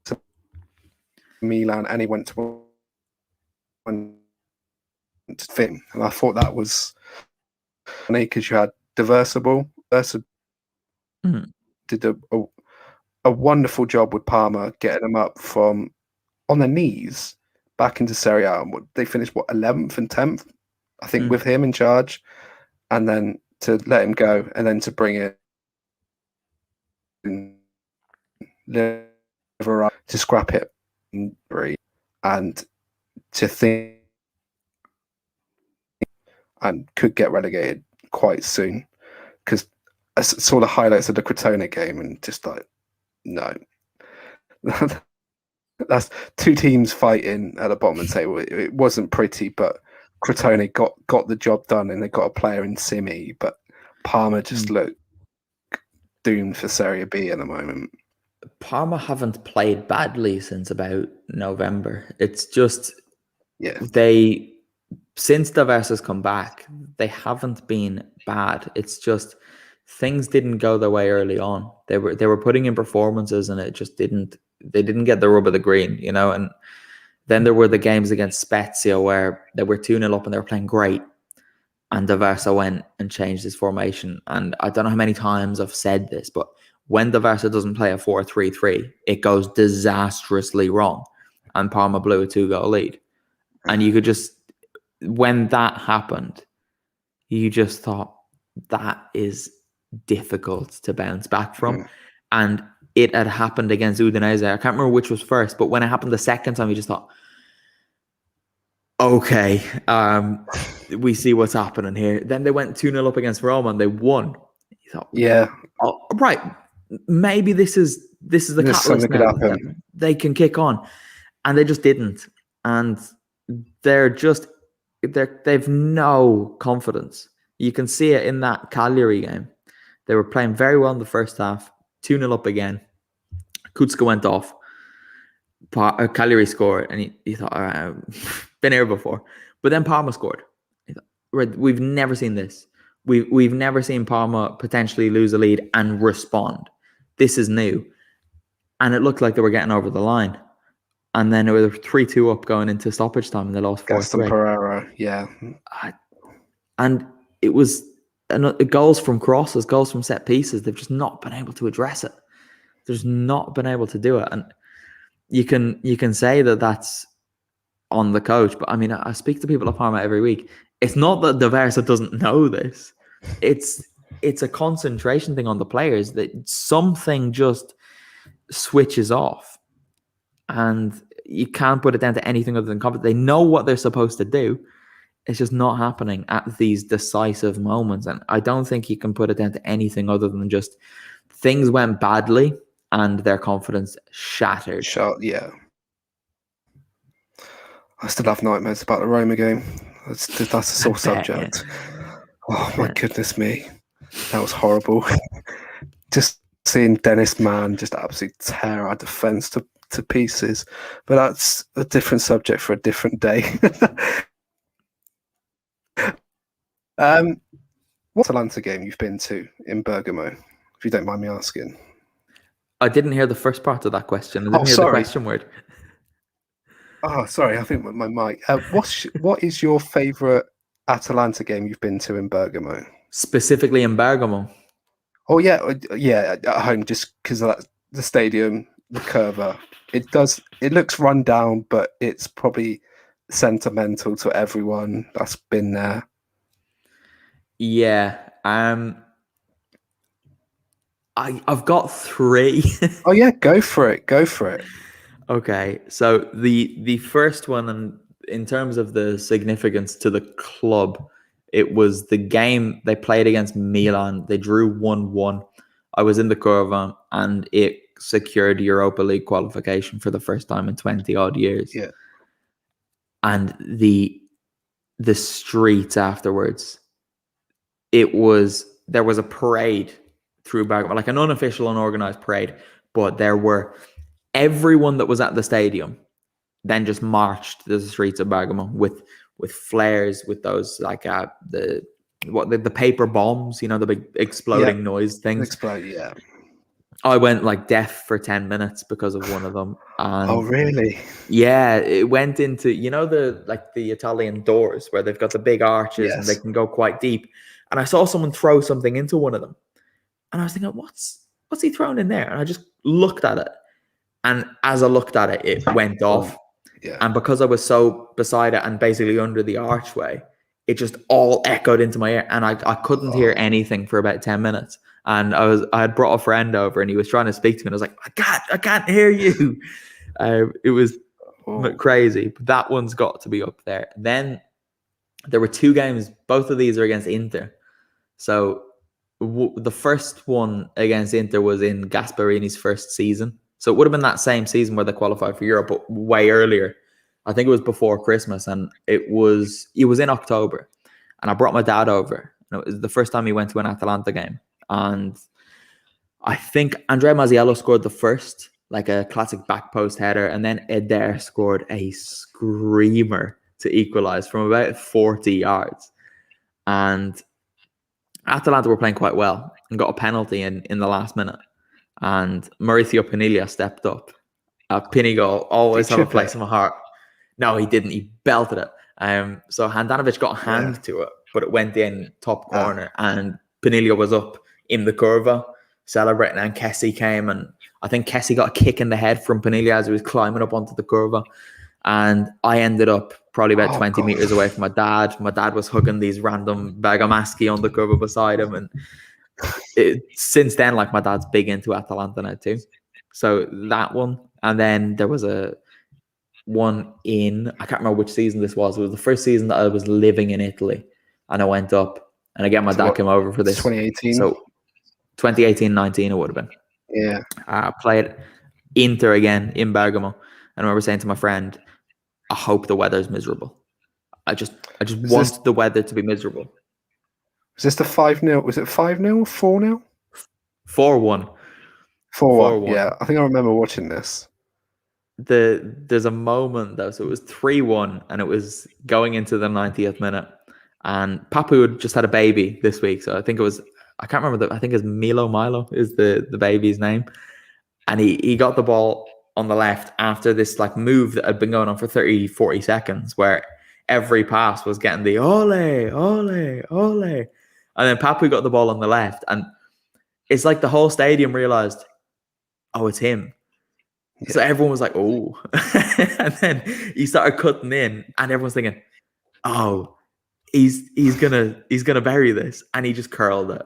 to Milan and he went to fit, and I thought that was funny because you had Diversible did a wonderful job with Parma, getting them up from on their knees back into Serie A. They finished 11th and 10th, I think, with him in charge, and then to let him go, and then to bring it in to scrap it and to think and could get relegated quite soon, because I saw the highlights of the Crotone game and just like, no. That's two teams fighting at the bottom of the table. It wasn't pretty, but Crotone got the job done, and they got a player in Simi, but Parma just looked doomed for Serie B at the moment. Parma haven't played badly since about November. It's just they, since Tavares has come back, they haven't been bad. It's just things didn't go their way early on. They were putting in performances, and it just didn't. They didn't get the rub of the green, you know. And then there were the games against Spezia where they were 2-0 up and they were playing great, and Daversa went and changed his formation. And I don't know how many times I've said this, but when Daversa doesn't play a 4-3-3, it goes disastrously wrong, and Parma blew a 2-goal lead. And you could just, when that happened, you just thought, that is difficult to bounce back from. And it had happened against Udinese. I can't remember which was first, but when it happened the second time, you just thought, okay, we see what's happening here. Then they went 2-0 up against Roma and they won. You thought, oh, right, maybe this is the catalyst now that they can kick on. And they just didn't. And they've no confidence. You can see it in that Cagliari game. They were playing very well in the first half, 2-0 up again. Kutska went off. Cagliari scored, and he thought, all right, I've been here before. But then Parma scored. He thought, right, we've never seen this. We've never seen Parma potentially lose a lead and respond. This is new. And it looked like they were getting over the line. And then it was 3-2 up going into stoppage time, and they lost 4-3. Pereira, yeah. And it was goals from crosses, goals from set pieces. They've just not been able to address it. There's not been able to do it. And you can say that that's on the coach, but I mean, I speak to people at Parma every week. It's not that Daversa doesn't know this. It's it's a concentration thing on the players that something just switches off, and you can't put it down to anything other than confidence. They know what they're supposed to do. It's just not happening at these decisive moments. And I don't think you can put it down to anything other than just things went badly and their confidence shattered. Yeah. I still have nightmares about the Roma game. That's a sore subject. Oh, my goodness me. That was horrible. Just seeing Dennis Mann just absolutely tear our defence to pieces. But that's a different subject for a different day. What Atalanta game you've been to in Bergamo, if you don't mind me asking? I didn't hear the first part of that question. I didn't hear the question word. Oh, sorry. I think my mic. What is your favourite Atalanta game you've been to in Bergamo? Specifically in Bergamo? Oh, yeah. At home, just because of the stadium, the curva. It looks run down, but it's probably sentimental to everyone that's been there. Yeah. I've got 3. Oh, yeah. Go for it. Okay, so the first one, and in terms of the significance to the club, it was the game they played against Milan. They drew 1-1. I was in the Curva, and it secured Europa League qualification for the first time in 20 odd years. Yeah. And the streets afterwards, there was a parade through Bergamo, like an unofficial, unorganized parade, but there were everyone that was at the stadium then just marched the streets of Bergamo with flares, with those like the paper bombs, the big exploding noise things. Explode, yeah. I went like deaf for 10 minutes because of one of them. And oh, really? Yeah, it went into the Italian doors where they've got the big arches and they can go quite deep. And I saw someone throw something into one of them, and I was thinking, what's he throwing in there? And I just looked at it. And as I looked at it, it went off. Yeah. And because I was so beside it and basically under the archway, it just all echoed into my ear. And I couldn't hear anything for about 10 minutes. And I had brought a friend over, and he was trying to speak to me. And I was like, I can't hear you. It was crazy. But that one's got to be up there. Then there were 2 games. Both of these are against Inter. So the first one against Inter was in Gasparini's first season. So it would have been that same season where they qualified for Europe, but way earlier. I think it was before Christmas, and it was in October. And I brought my dad over. And it was the first time he went to an Atalanta game. And I think Andrea Mazziello scored the first, like a classic back post header. And then Eder scored a screamer to equalize from about 40 yards. And Atalanta were playing quite well and got a penalty in the last minute. And Mauricio Pinilla stepped up. Pinigo always have a place in my heart. No, he didn't. He belted it. So Handanovic got a hand to it, but it went in top corner. And Pinilla was up in the curva celebrating, and Kessie came, and I think Kessie got a kick in the head from Pinilla as he was climbing up onto the curva. And I ended up probably about 20 meters away from my dad. My dad was hugging these random Bergamaschi on the curva beside him. And since then, like, my dad's big into Atalanta now too. So that one. And then there was a one in, I can't remember which season this was. It was the first season that I was living in Italy, and I went up, and again, my dad came over for this. 2018? So 2018-19 it would have been. Yeah. Played Inter again in Bergamo. And I remember saying to my friend, I hope the weather's miserable. I just want the weather to be miserable. Was this the 5-0? Was it 5-0 or 4-0? 4-1. 4-1. Yeah, I think I remember watching this. There's a moment though, so it was 3-1, and it was going into the 90th minute, and Papu had just had a baby this week, so I think it was, I can't remember, I think it's Milo is the baby's name, and he got the ball on the left after this like move that had been going on for 30-40 seconds, where every pass was getting the ole, ole, ole, and then Papu got the ball on the left, and it's like the whole stadium realized, oh, it's him. So everyone was like, oh. And then he started cutting in, and everyone's thinking, oh, he's gonna bury this. And he just curled it.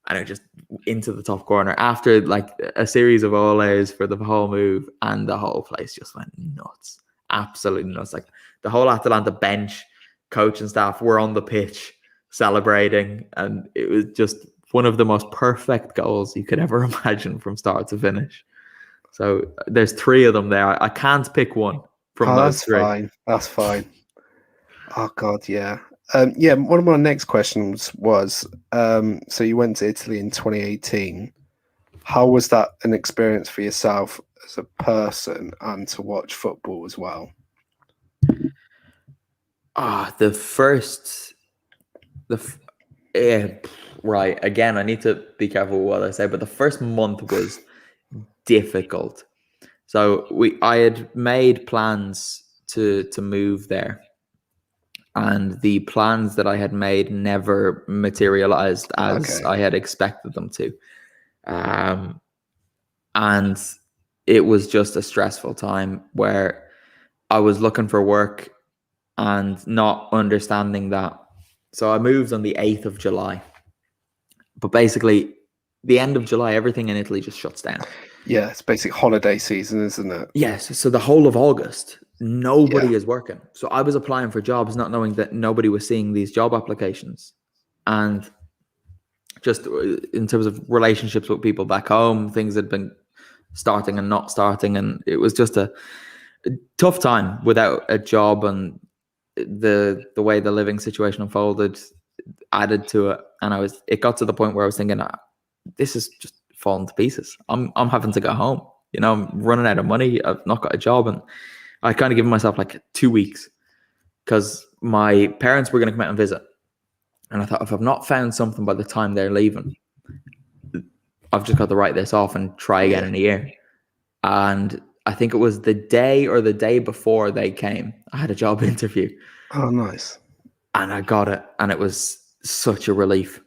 and it just into the top corner after like a series of olays for the whole move, and the whole place just went nuts, absolutely nuts. Like the whole Atalanta bench, coach and staff were on the pitch celebrating, and it was just one of the most perfect goals you could ever imagine from start to finish. So there's 3 of them there. I can't pick one from those 3. That's fine. Oh God, yeah. One of my next questions was, so you went to Italy in 2018. How was that an experience for yourself as a person and to watch football as well? Right. Again, I need to be careful with what I say, but the first month was difficult. So I had made plans to move there, and the plans that I had made never materialized as I had expected them to. And it was just a stressful time where I was looking for work and not understanding that. So I moved on the 8th of July. But basically, the end of July, everything in Italy just shuts down. Yeah, it's basically holiday season, isn't it? Yes. So the whole of August, nobody is working. So I was applying for jobs, not knowing that nobody was seeing these job applications. And just in terms of relationships with people back home, things had been starting and not starting. And it was just a tough time without a job, and the way the living situation unfolded added to it. And it got to the point where I was thinking, this is just falling to pieces. I'm having to go home. I'm running out of money. I've not got a job. And I kind of given myself like 2 weeks because my parents were going to come out and visit. And I thought, if I've not found something by the time they're leaving, I've just got to write this off and try again in a year. And I think it was the day or the day before they came, I had a job interview. Oh, nice. And I got it. And it was such a relief.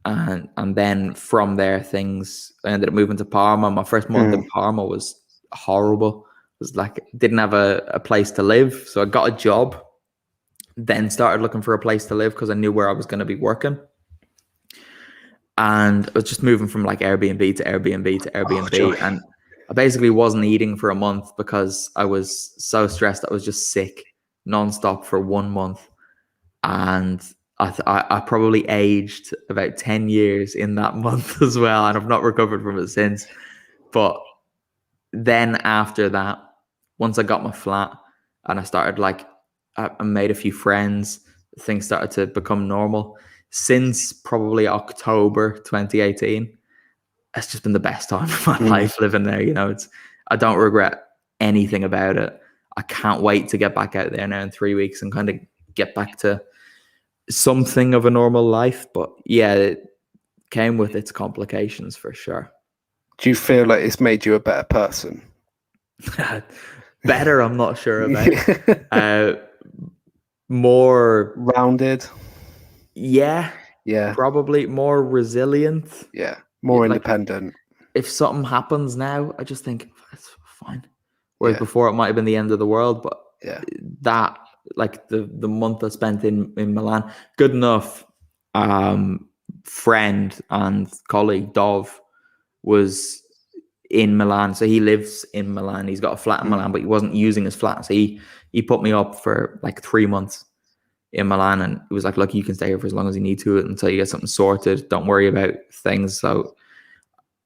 And then from there, I ended up moving to Parma. My first month in Parma was horrible. It was like, didn't have a place to live. So I got a job, then started looking for a place to live because I knew where I was going to be working. And I was just moving from like Airbnb to Airbnb to Airbnb. And I basically wasn't eating for a month because I was so stressed. I was just sick nonstop for 1 month. And I probably aged about 10 years in that month as well. And I've not recovered from it since. But then after that, once I got my flat and I started I made a few friends, things started to become normal. Since probably October 2018, it's just been the best time of my life living there. I don't regret anything about it. I can't wait to get back out there now in 3 weeks and kind of get back to something of a normal life. But yeah, it came with its complications for sure. Do you feel like it's made you a better person? Better, I'm not sure about. More rounded. Yeah. Probably more resilient. Yeah. More independent. If something happens now, I just think it's fine. Whereas before it might have been the end of the world, but that, like the month I spent in Milan, good enough. Friend and colleague Dov was in Milan, so he lives in Milan. He's got a flat in Milan, but he wasn't using his flat, so he put me up for like 3 months in Milan, and it was like, look, you can stay here for as long as you need to until you get something sorted. Don't worry about things. So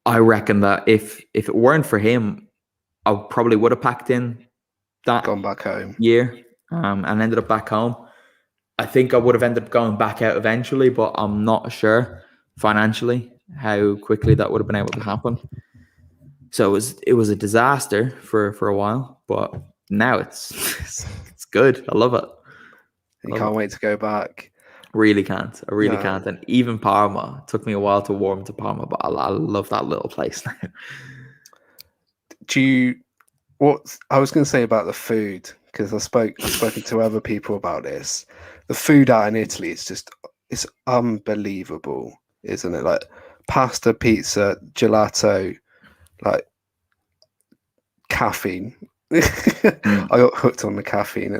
I reckon that if it weren't for him, I probably would have packed in that gone back home year and ended up back home. I think I would have ended up going back out eventually, but I'm not sure financially how quickly that would have been able to happen. So it was a disaster for a while, but now it's good. I love it. You can't wait to go back. Really can't. I really can't. And even Parma, it took me a while to warm to Parma, but I love that little place now. What I was going to say about the food, because I've spoken to other people about this. The food out in Italy it's unbelievable, isn't it? Like pasta, pizza, gelato, like caffeine. I got hooked on the caffeine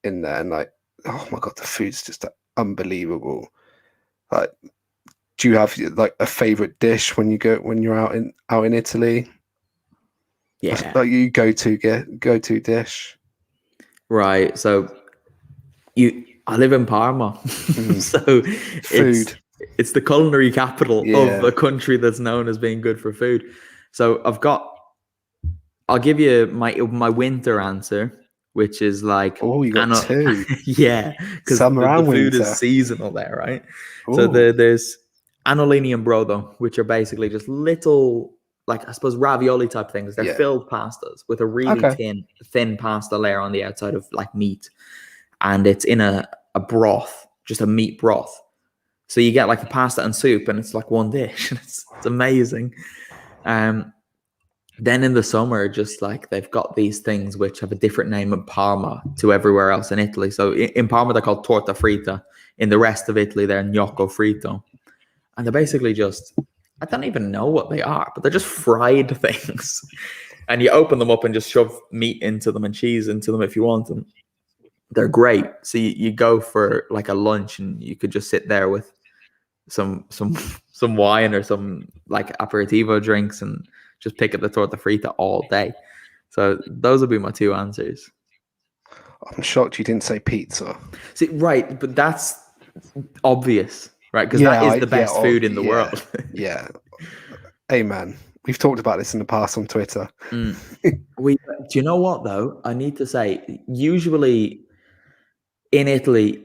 in there, and like, oh my god, the food's just unbelievable. Like do you have like a favorite dish when you're out in Italy? Yeah. Like you go to dish. Right. So I live in Parma, so Food. it's the culinary capital of Yeah. a country that's known as being good for food. So I'll give you my winter answer, which is like, Oh, you got two. yeah, because Summer the and food winter. is seasonal there, right? So Oh, there's annolini and brodo, which are basically just little, like I suppose ravioli type things. They're yeah. filled pastas with a really Okay. thin pasta layer on the outside of like meat, and it's in a broth, just a meat broth. So you get like a pasta and soup, and it's like one dish. It's amazing. Then in the summer, just like they've got these things which have a different name in Parma to everywhere else in Italy. So in Parma, they're called torta fritta. In the rest of Italy, they're gnocco fritto. And they're basically just, I don't even know what they are, but they're just fried things. And you open them up and just shove meat into them and cheese into them if you want them. They're great. So you go for like a lunch and you could just sit there with some wine or some like aperitivo drinks and just pick up the torta frita all day. So those would be my two answers. I'm shocked you didn't say pizza. See, right, but that's obvious, right? Because that is the best food in the world. Yeah. Hey man, we've talked about this in the past on Twitter. Do you know what though? I need to say, usually in Italy,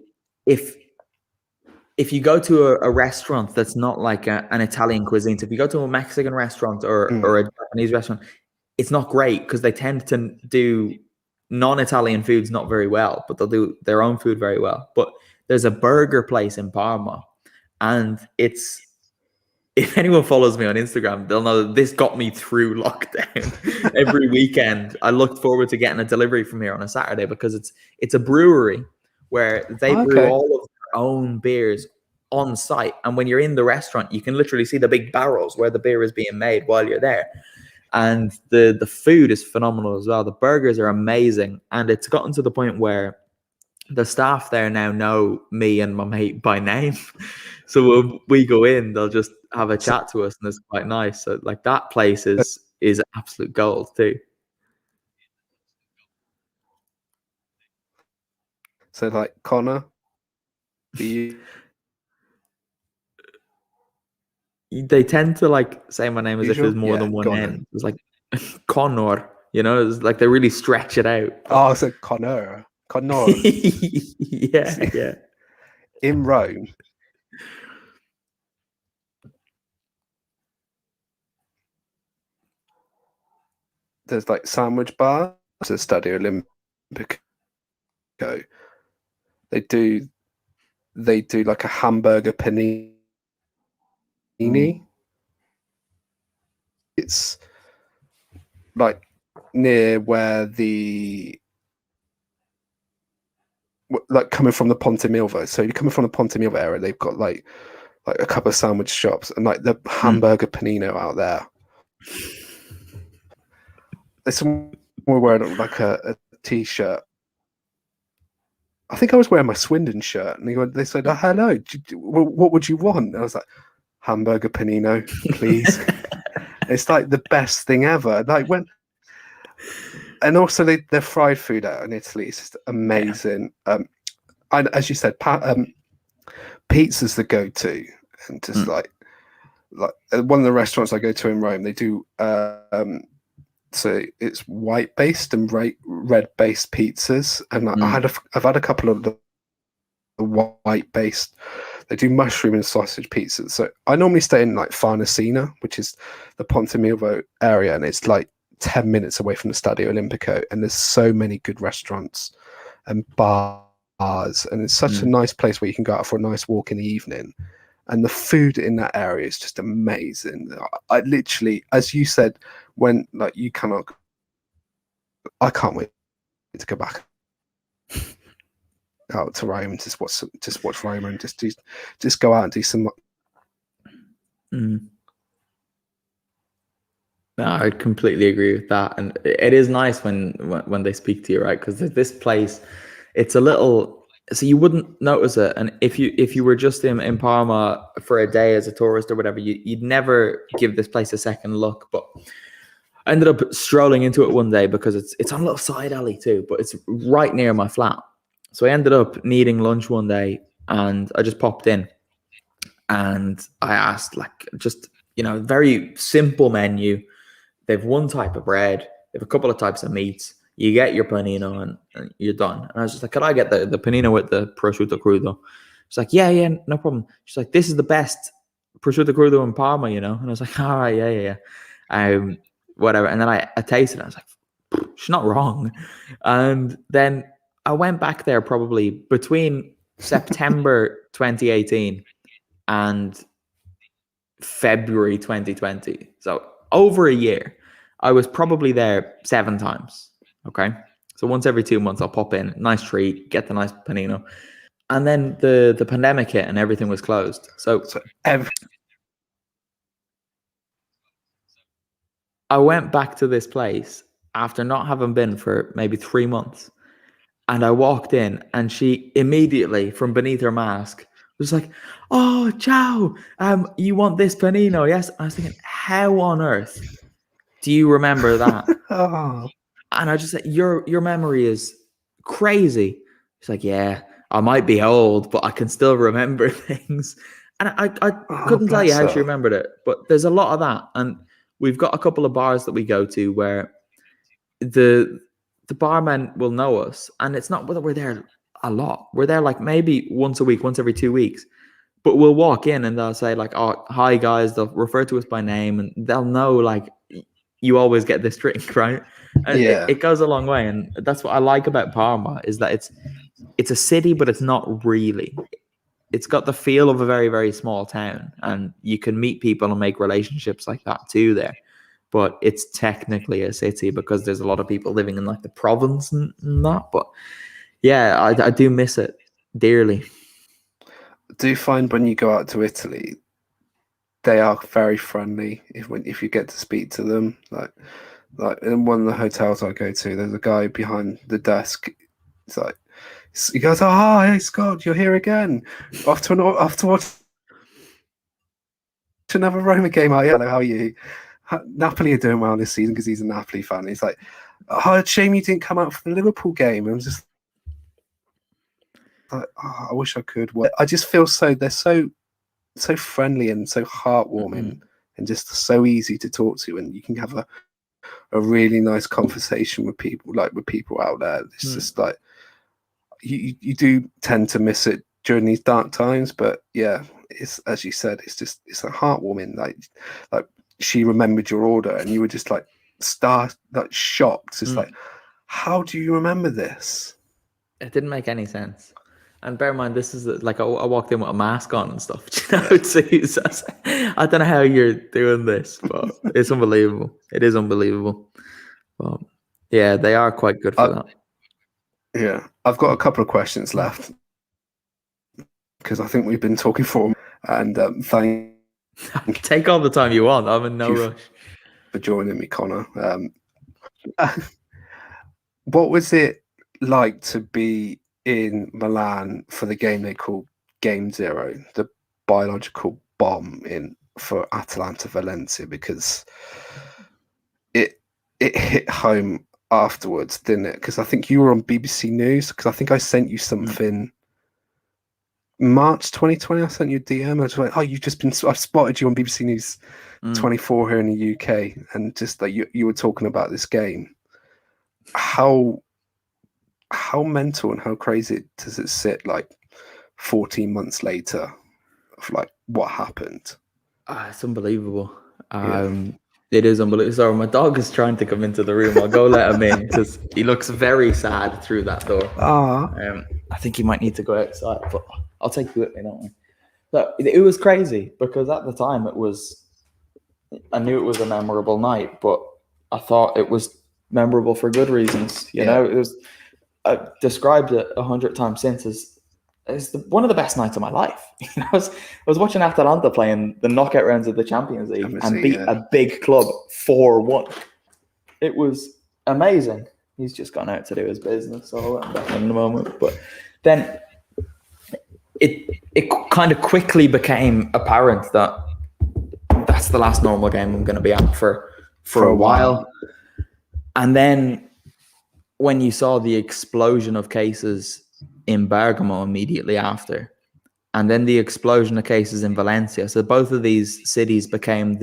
if you go to a restaurant that's not like an Italian cuisine, so if you go to a Mexican restaurant or a Japanese restaurant, it's not great because they tend to do non-Italian foods not very well, but they'll do their own food very well. But there's a burger place in Parma, and it's, if anyone follows me on Instagram, they'll know that this got me through lockdown. Every weekend, I looked forward to getting a delivery from here on a Saturday because it's a brewery where they brew all of their own beers on site. And when you're in the restaurant, you can literally see the big barrels where the beer is being made while you're there. And the food is phenomenal as well. The burgers are amazing. And it's gotten to the point where the staff there now know me and my mate by name. So when we go in, they'll just have a chat to us, and it's quite nice. So like that place is absolute gold too. So like Conor, do you They tend to like say my name as if there's usual? more Yeah, than one go on N. then. It's like Conor, it's like they really stretch it out. Oh, so Conor. Yeah. In Rome, there's like sandwich bars at Stadio Olimpico. They do like a hamburger panini. It's like near where like coming from the Ponte Milvo. So you're coming from the Ponte Milvo area, they've got like a couple of sandwich shops and like the hamburger panino out there. There's someone wearing like a t-shirt. I think I was wearing my Swindon shirt, and they said, "Oh, hello, what would you want?" And I was like, "Hamburger panino, please." It's like the best thing ever. Like and also their fried food out in Italy is just amazing. And as you said, pizza's the go-to, and just like one of the restaurants I go to in Rome, they do. So it's white based and red based pizzas, and I've had a couple of the white based. They do mushroom and sausage pizzas. So I normally stay in like Farnesina, which is the Ponte Milvo area, and it's like 10 minutes away from the Stadio Olimpico. And there's so many good restaurants and bars, and it's such a nice place where you can go out for a nice walk in the evening. And the food in that area is just amazing. I literally, as you said, when like you cannot, I can't wait to go back out to Rome and just watch Rome and just go out and do some. No, I completely agree with that, and it is nice when they speak to you, right? Because this place, it's a little. So you wouldn't notice it, and if you were just in Parma for a day as a tourist or whatever, you'd never give this place a second look. But I ended up strolling into it one day because it's on a little side alley too, but it's right near my flat. So I ended up needing lunch one day, and I just popped in, and I asked, like, just very simple menu. They've one type of bread, they have a couple of types of meats. You get your panino and you're done. And I was just like, could I get the panino with the prosciutto crudo? She's like, yeah, no problem. She's like, this is the best prosciutto crudo in Parma, And I was like, all right, yeah. Whatever. And then I tasted it. I was like, she's not wrong. And then I went back there probably between September 2018 and February 2020. So over a year. I was probably there 7 times. Okay. So once every 2 months, I'll pop in, nice treat, get the nice panino. And then the pandemic hit and everything was closed. So I went back to this place after not having been for maybe 3 months. And I walked in, and she immediately, from beneath her mask, was like, oh, ciao, you want this panino? Yes. And I was thinking, how on earth do you remember that? Oh. And I just said, your memory is crazy. She's like, yeah, I might be old, but I can still remember things. And I couldn't tell you how she remembered it, but there's a lot of that. And we've got a couple of bars that we go to where the barman will know us, and it's not that we're there a lot. We're there like maybe once a week, once every 2 weeks. But we'll walk in and they'll say like, oh, hi guys. They'll refer to us by name, and they'll know like, you always get this drink, right? And it goes a long way. And that's what I like about Parma, is that it's a city, but it's not really. It's got the feel of a very, very small town, and you can meet people and make relationships like that too there. But it's technically a city because there's a lot of people living in like the province and that. But yeah, I do miss it dearly. Do you find when you go out to Italy, they are very friendly if you get to speak to them? Like in one of the hotels I go to, there's a guy behind the desk. It's like, he goes, oh, hi, Scott, you're here again. Off to watch another Roma game. Oh, yeah, how are you? Napoli are doing well this season because he's a Napoli fan. He's like, oh, shame you didn't come out for the Liverpool game. And I'm just like, oh, I wish I could. I just feel they're so friendly and so heartwarming, and just so easy to talk to, and you can have a really nice conversation with people out there. It's just like you do tend to miss it during these dark times, but yeah, it's, as you said, it's a heartwarming. Like she remembered your order, and you were just like shocked. It's like, how do you remember this? It didn't make any sense. And bear in mind, this is like I walked in with a mask on and stuff. I don't know how you're doing this, but it's unbelievable. It is unbelievable. But yeah, they are quite good for that. Yeah, I've got a couple of questions left because I think we've been talking for, and take all the time you want. I'm in no rush for joining me, Conor. What was it like to be in Milan for the game they call Game Zero, the biological bomb for Atalanta Valencia? Because it hit home afterwards, didn't it? Because I think you were on BBC News, because I think I sent you something March 2020. I sent you a DM. I was like, oh, I've spotted you on BBC News 24 here in the UK, and just like you were talking about this game. How mental and how crazy does it sit like 14 months later of like what happened? It's unbelievable. It is unbelievable. Sorry, my dog is trying to come into the room. I'll go let him in because he looks very sad through that door. I think he might need to go outside, but I'll take you with me, don't I? So it was crazy because at the time I knew it was a memorable night, but I thought it was memorable for good reasons. You know, it was. I've described it 100 times since as one of the best nights of my life. I was watching Atalanta playing the knockout rounds of the Champions League and beat a big club 4-1. It was amazing. He's just gone out to do his business, so I'll let him back in a moment. But then kind of quickly became apparent that that's the last normal game I'm going to be at for a while. And then when you saw the explosion of cases in Bergamo immediately after, and then the explosion of cases in Valencia, so both of these cities became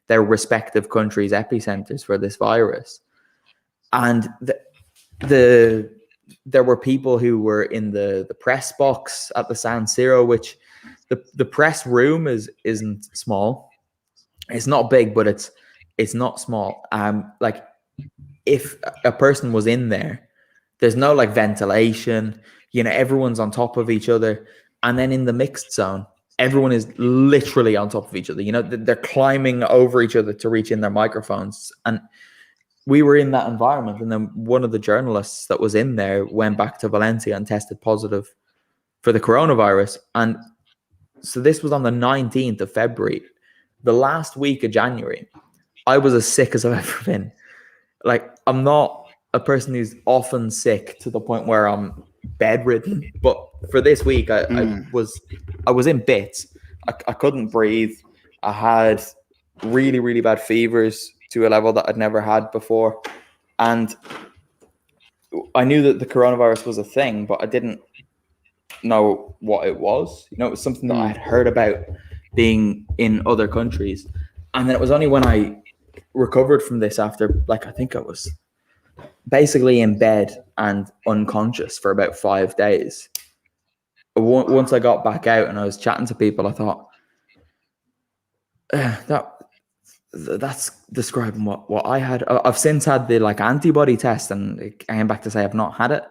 their respective countries' epicenters for this virus. And there were people who were in the press box at the San Siro, which the press room isn't small. It's not big, but it's not small. Like if a person was in there, there's no like ventilation. Everyone's on top of each other, and then in the mixed zone, everyone is literally on top of each other. They're climbing over each other to reach in their microphones, and we were in that environment. And then one of the journalists that was in there went back to Valencia and tested positive for the coronavirus. And so this was on the 19th of February. The last week of January, I was as sick as I've ever been. Like, I'm not a person who's often sick to the point where I'm bedridden, but for this week, I was in bits. I couldn't breathe. I had really, really bad fevers to a level that I'd never had before. And I knew that the coronavirus was a thing, but I didn't know what it was. It was something that I had heard about being in other countries. And then it was only when I recovered from this after, I think I was basically in bed and unconscious for about 5 days. Once I got back out and I was chatting to people, I thought, that's describing what I had. I've since had the antibody test, and it came back to say I've not had it.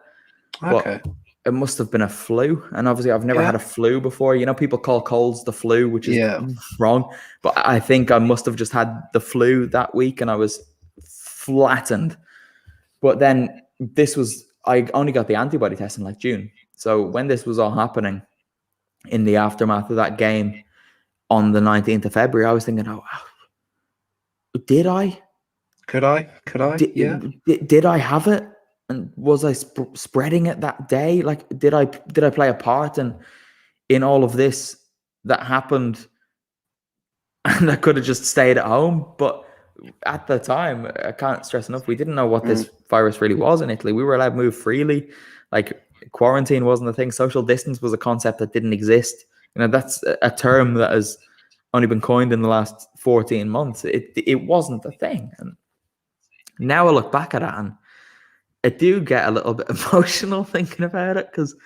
Okay. But it must have been a flu, and obviously I've never had a flu before. People call colds the flu, which is wrong. But I think I must have just had the flu that week, and I was flattened. But then I only got the antibody test in June. So when this was all happening in the aftermath of that game on the 19th of February, I was thinking, did I? Could I? Did I have it? And was I spreading it that day? Did I play a part in all of this that happened? And I could have just stayed at home. But at the time, I can't stress enough, we didn't know what this virus really was in Italy. We were allowed to move freely. Quarantine wasn't a thing. Social distance was a concept that didn't exist. That's a term that has only been coined in the last 14 months. It wasn't a thing. And now I look back at it and I do get a little bit emotional thinking about it, because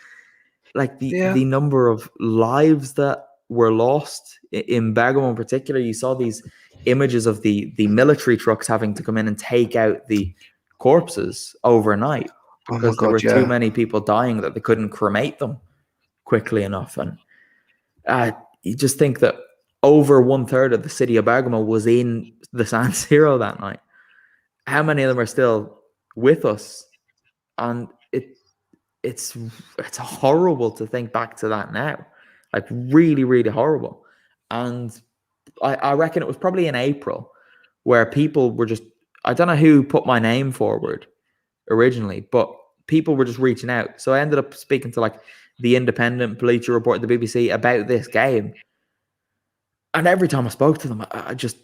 the number of lives that were lost in Bergamo in particular. You saw these images of the military trucks having to come in and take out the corpses overnight because there were too many people dying that they couldn't cremate them quickly enough. And you just think that over 1/3 of the city of Bergamo was in the San Siro that night. How many of them are still with us? And it's horrible to think back to that now. Really, really horrible. And I reckon it was probably in April where people were just, I don't know who put my name forward originally, but people were just reaching out. So I ended up speaking to the Independent, Bleacher Report, the BBC about this game. And every time I spoke to them, I just,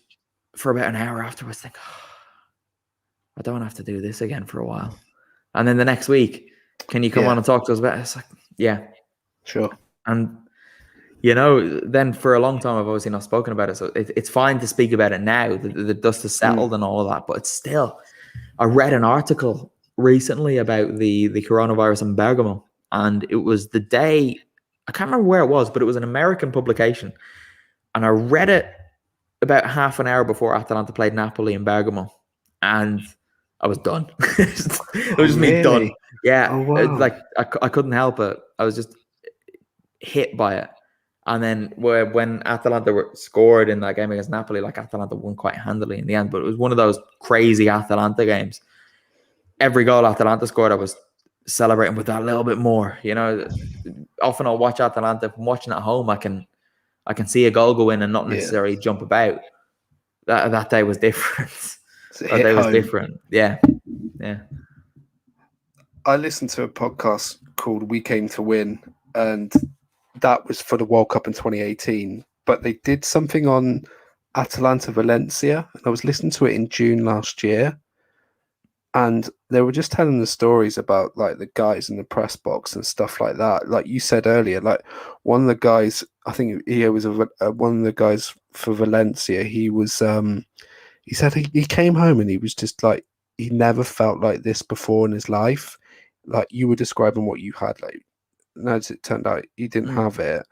for about an hour afterwards, think, I don't have to do this again for a while. And then the next week, can you come on and talk to us about it? It's yeah. Sure. And, then for a long time, I've obviously not spoken about it. So it's fine to speak about it now. The dust has settled and all of that. But it's still, I read an article recently about the coronavirus in Bergamo. And it was the day, I can't remember where it was, but it was an American publication. And I read it about half an hour before Atalanta played Napoli in Bergamo. And I was done. It was just me done. Yeah. Oh, wow. I couldn't help it. I was just hit by it. And then when Atalanta scored in that game against Napoli, Atalanta won quite handily in the end. But it was one of those crazy Atalanta games. Every goal Atalanta scored, I was celebrating with that a little bit more. Often I'll watch Atalanta. If I'm watching at home, I can see a goal go in and not necessarily jump about. That day was different. That day was different. Yeah. I listened to a podcast called We Came to Win, and that was for the World Cup in 2018. But they did something on Atalanta Valencia, and I was listening to it in June last year, and they were just telling the stories about like the guys in the press box and stuff like that. Like you said earlier, like one of the guys, I think he was one of the guys for Valencia. He was, he said he came home and he was just like, he never felt like this before in his life. Like you were describing what you had, like, and as it turned out, he didn't have it,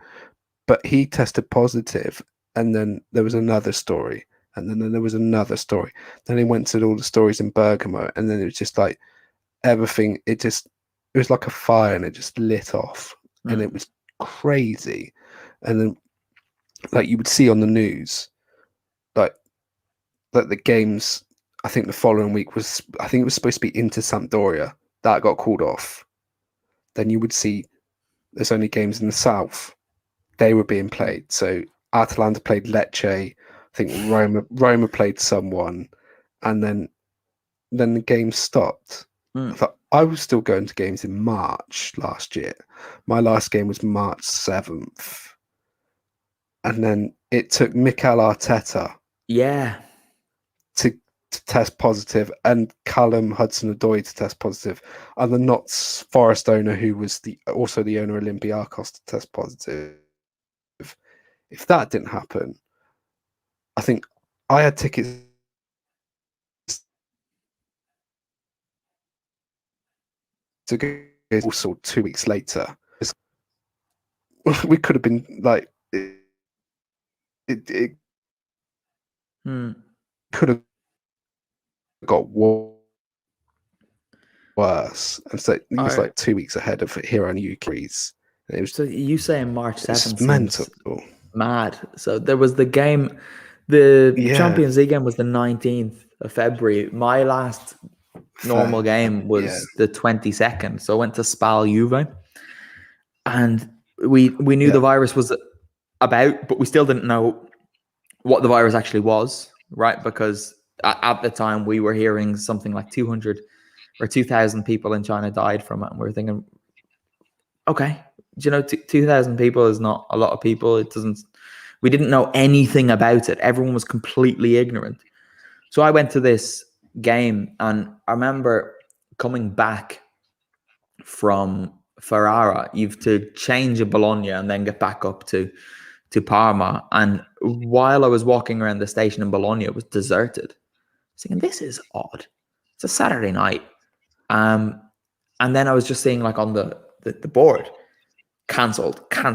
but he tested positive, and then there was another story, and then there was another story. Then he went to all the stories in Bergamo, and then it was just like everything. It was like a fire, and it just lit off, and it was crazy. And then, like you would see on the news, like that the games. I think the following week was, I think it was supposed to be Inter Sampdoria that got called off. Then you would see there's only games in the south. They were being played. So Atalanta played Lecce. I think Roma played someone, and then the game stopped. I thought I was still going to games in March last year. My last game was March 7th. And then it took Mikel Arteta to test positive, and Callum Hudson-Odoi to test positive, and the Notts Forest owner, who was also the owner of Olympiacos, to test positive. If that didn't happen, I think I had tickets to go also 2 weeks later. We could have been like, it could have got worse. And so it was like 2 weeks ahead of here on UK's. It was, so you saying March 7th seems mental. Mad. So there was the game, the Champions League game was the 19th of February. My last normal game was the 22nd. So I went to Spal Juve, and we knew the virus was about, but we still didn't know what the virus actually was, right? Because at the time we were hearing something like 200 or 2,000 people in China died from it, and we were thinking, okay, 2,000 people is not a lot of people. It doesn't. We didn't know anything about it. Everyone was completely ignorant. So I went to this game, and I remember coming back from Ferrara. You've to change at Bologna and then get back up to Parma. And while I was walking around the station in Bologna, it was deserted. I was thinking, this is odd. It's a Saturday night. And then I was just seeing like on the board, cancelled. And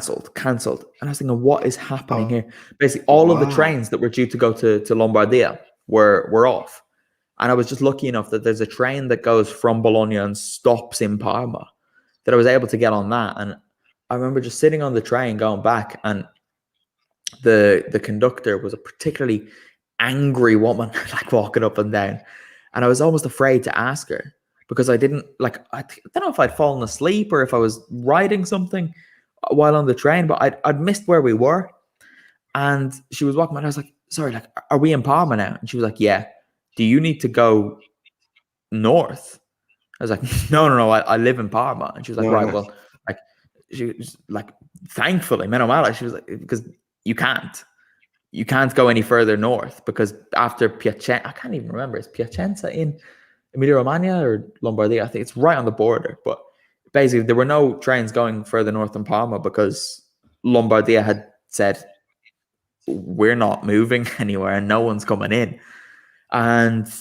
I was thinking, what is happening here? Basically, all of the trains that were due to go to Lombardia were off. And I was just lucky enough that there's a train that goes from Bologna and stops in Parma, that I was able to get on that. And I remember just sitting on the train going back, and the conductor was a particularly angry woman, like walking up and down. And I was almost afraid to ask her, because I didn't like, I don't know if I'd fallen asleep or if I was writing something while on the train, but I'd missed where we were. And she was walking, and I was like, sorry, like, are we in Parma now? And she was like, yeah. Do you need to go north? I was like, no, I live in Parma. And she was like, right, well, like, she was like, thankfully, meno male, she was like, because you can't go any further north, because after Piacenza, I can't even remember, is Piacenza in Emilia Romagna or Lombardia? I think it's right on the border. But basically, there were no trains going further north than Parma, because Lombardia had said, we're not moving anywhere and no one's coming in. And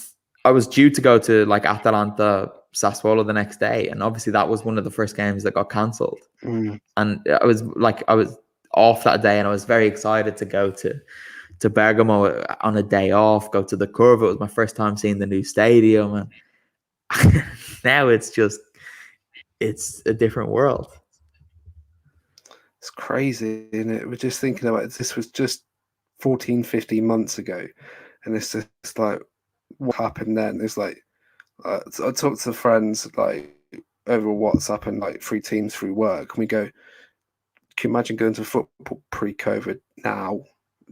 I was due to go to like Atalanta Sassuolo the next day, and obviously that was one of the first games that got cancelled. And I was off that day, and I was very excited to go to Bergamo on a day off, go to the Curve. It was my first time seeing the new stadium, and now it's a different world. It's crazy, isn't it? We're just thinking about it. This was just 14, 15 months ago, and it's just like, what happened then? It's like, I talk to friends like over WhatsApp and like through Teams, through work, and we go, can you imagine going to football pre-COVID now?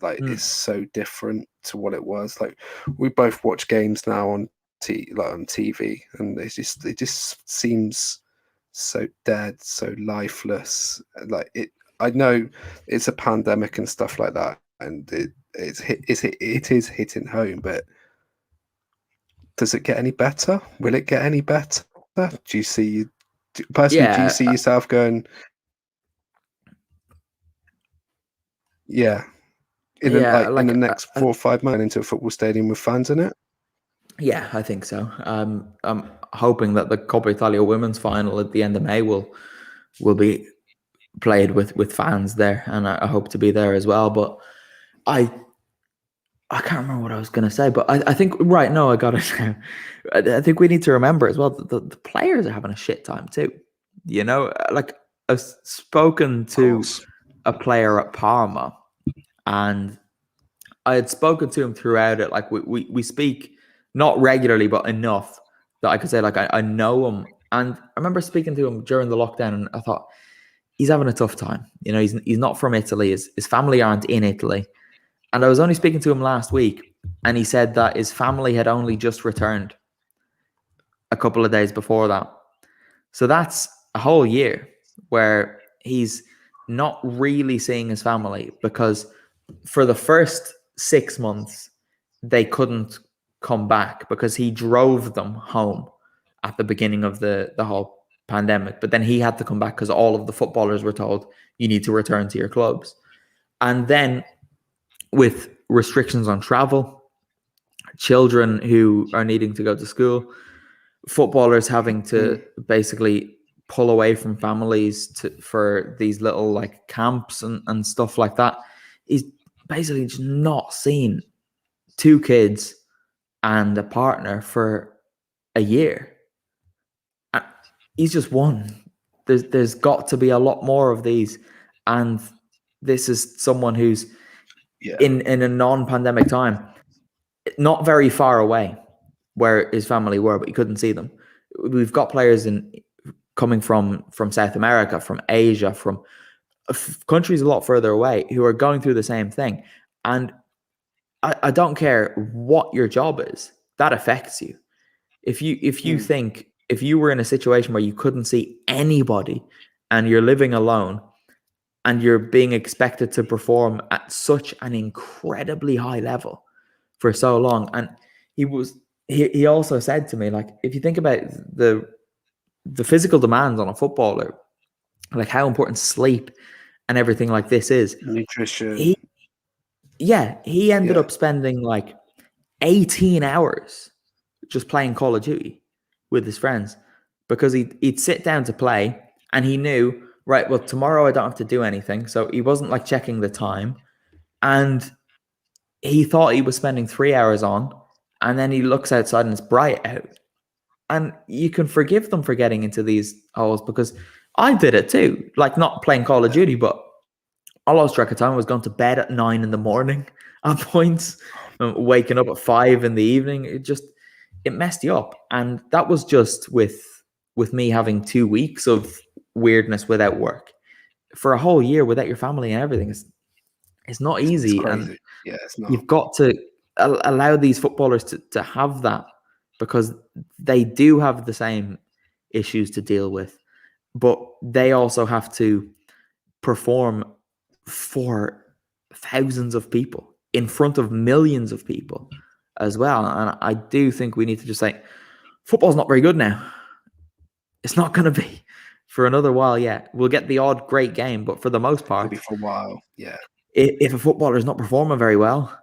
Like, it's so different to what it was. Like, we both watch games now on TV, and it just seems so dead, so lifeless. Like, I know it's a pandemic and stuff like that, and it is hitting home. But does it get any better? Will it get any better? Do you see personally? Do you Yeah, see yourself going? Yeah, yeah, in the like next 4 or 5 months into a football stadium with fans in it? yeah, I think so. I'm hoping that the Coppa Italia women's final at the end of May will be played with fans there, and I hope to be there as well. But I I can't remember what I was going to say, but I think right now I got it now. I think we need to remember as well that the players are having a shit time too. You know, like I've spoken Of to course. a player at Parma, and I had spoken to him throughout it. Like we speak not regularly, but enough that I could say like I know him. And I remember speaking to him during the lockdown, and I thought he's having a tough time. You know, he's not from Italy. His family aren't in Italy. And I was only speaking to him last week, and he said that his family had only just returned a couple of days before that. So that's a whole year where he's not really seeing his family because for the first 6 months, they couldn't come back because he drove them home at the beginning of the whole pandemic. But then he had to come back because all of the footballers were told, you need to return to your clubs. And then with restrictions on travel, children who are needing to go to school, footballers having to basically pull away from families for these little like camps and stuff like that. He's basically just not seen two kids and a partner for a year. And he's just one. There's got to be a lot more of these. And this is someone who's Yeah. in a non-pandemic time, not very far away where his family were, but he couldn't see them. We've got players coming from South America, from Asia, from countries a lot further away who are going through the same thing. And I don't care what your job is, that affects you. If you think if you were in a situation where you couldn't see anybody and you're living alone and you're being expected to perform at such an incredibly high level for so long, and he also said to me, like, if you think about the physical demands on a footballer, like how important sleep and everything like this is, Nutrition. he he ended Yeah. up spending like 18 hours just playing Call of Duty with his friends because he'd sit down to play and he knew, right, well, tomorrow I don't have to do anything. So he wasn't like checking the time. And he thought he was spending 3 hours on, and then he looks outside and it's bright out. And you can forgive them for getting into these holes because I did it too. Like not playing Call of Duty, but I lost track of time. I was going to bed at 9 in the morning at points, waking up at 5 in the evening. It messed you up. And that was just with me having 2 weeks of weirdness without work. For a whole year without your family and everything, it's not It's easy. And crazy. Yeah, it's not. you've got to allow these footballers to have that because they do have the same issues to deal with, but they also have to perform for thousands of people in front of millions of people as well. And I do think we need to just say football's not very good now. It's not going to be for another while yet. We'll get the odd great game, but for the most Maybe part, for a while. Yeah. if a footballer is not performing very well,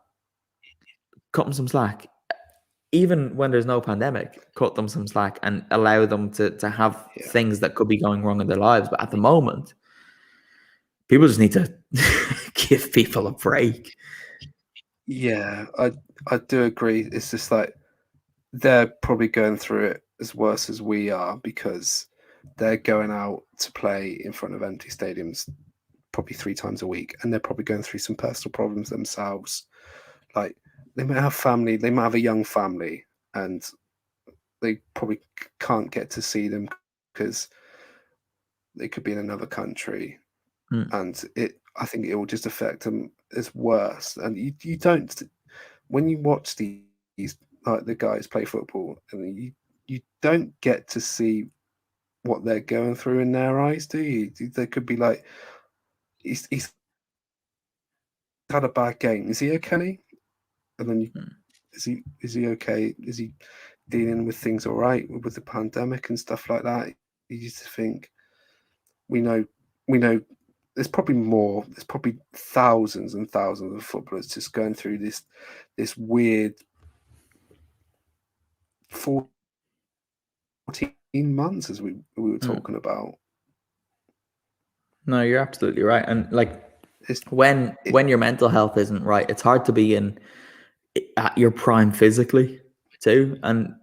cut them some slack. Even when there's no pandemic, cut them some slack and allow them to have Yeah. things that could be going wrong in their lives. But at the moment, people just need to give people a break. Yeah, I do agree. It's just like they're probably going through it as worse as we are because they're going out to play in front of empty stadiums probably 3 times a week, and they're probably going through some personal problems themselves. Like they might have family, they might have a young family, and they probably can't get to see them because they could be in another country, and I think it will just affect them as worse. And you don't when you watch these like the guys play football, and you don't get to see what they're going through in their eyes, do you? They could be like he's had a bad game. Is he okay? And then is he okay? Is he dealing with things all right with the pandemic and stuff like that? You used to think we know there's probably thousands and thousands of footballers just going through this weird 14 months as we were talking about. No, you're absolutely right. And like when your mental health isn't right, it's hard to be at your prime physically too. And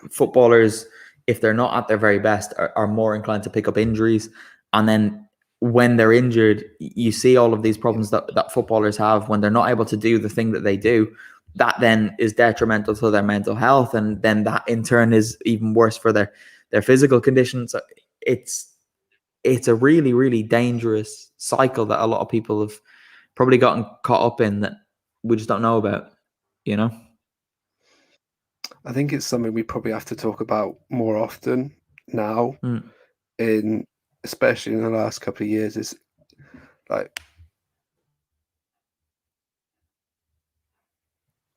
footballers, if they're not at their very best, are more inclined to pick up injuries. And then when they're injured, you see all of these problems that footballers have when they're not able to do the thing that they do. That then is detrimental to their mental health, and then that in turn is even worse for their physical condition. So it's a really, really dangerous cycle that a lot of people have probably gotten caught up in that we just don't know about, you know? I think it's something we probably have to talk about more often now, especially in the last couple of years, is like,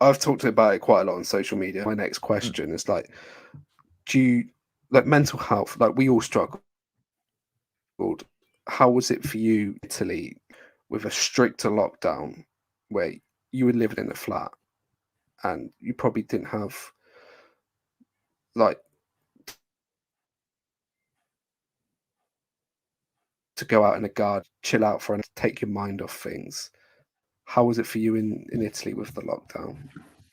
I've talked about it quite a lot on social media. My next question is like, do you like mental health? Like we all struggled. How was it for you, Italy, with a stricter lockdown where you were living in a flat and you probably didn't have like to go out in the garden, chill out for and take your mind off things? How was it for you in Italy with the lockdown?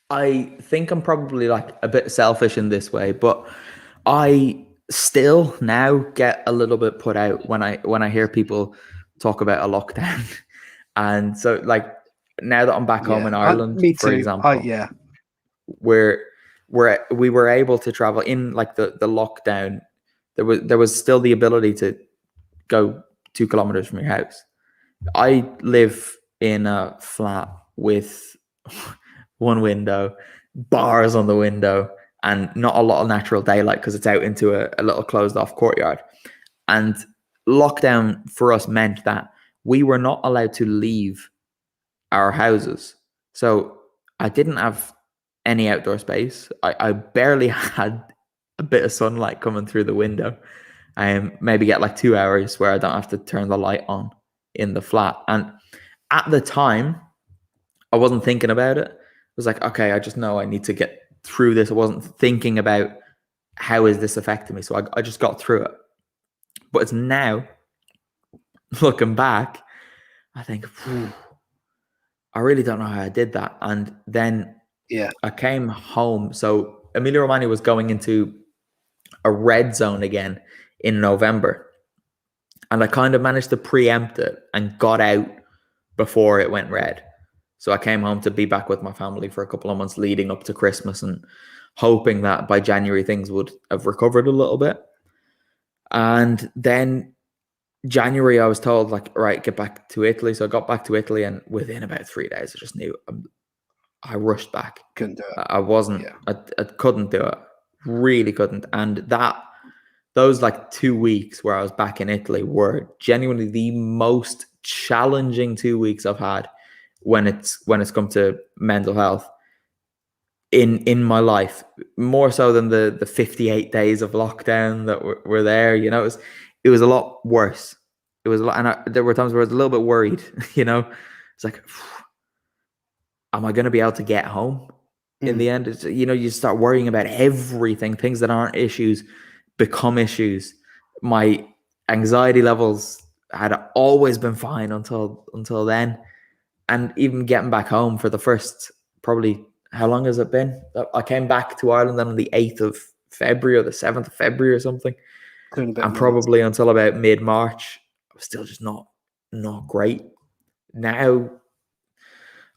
I think I'm probably like a bit selfish in this way, but I still now get a little bit put out when I hear people talk about a lockdown. And so like now that I'm back home in Ireland, me for too. example, we were able to travel in like the lockdown. There was still the ability to go 2 kilometers from your house. I live in a flat with one window, bars on the window, and not a lot of natural daylight because it's out into a little closed off courtyard. And lockdown for us meant that we were not allowed to leave our houses. So I didn't have any outdoor space. I barely had a bit of sunlight coming through the window. I maybe get like 2 hours where I don't have to turn the light on in the flat. And at the time, I wasn't thinking about it. It was like, okay, I just know I need to get through this. I wasn't thinking about how is this affecting me. So I just got through it. But it's now, looking back, I think, I really don't know how I did that. And then I came home. So Emilia Romagna was going into a red zone again in November. And I kind of managed to preempt it and got out before it went red. So I came home to be back with my family for a couple of months leading up to Christmas and hoping that by January things would have recovered a little bit. And then January, I was told, like, right, get back to Italy. So I got back to Italy, and within about 3 days, I just knew I rushed back. Couldn't do it. I wasn't, I couldn't do it. Really couldn't. And those like 2 weeks where I was back in Italy were genuinely the most challenging 2 weeks I've had when it's come to mental health in my life, more so than the 58 days of lockdown that were there. You know, it was a lot worse. It was a lot, and there were times where I was a little bit worried. You know, it's like, am I going to be able to get home in the end? It's, you know, you start worrying about everything. Things that aren't issues become issues. My anxiety levels had always been fine until then. And even getting back home for the first, probably, how long has it been? I came back to Ireland on the 8th of February or the 7th of February or something. And probably until about mid-March, I was still just not great. Now,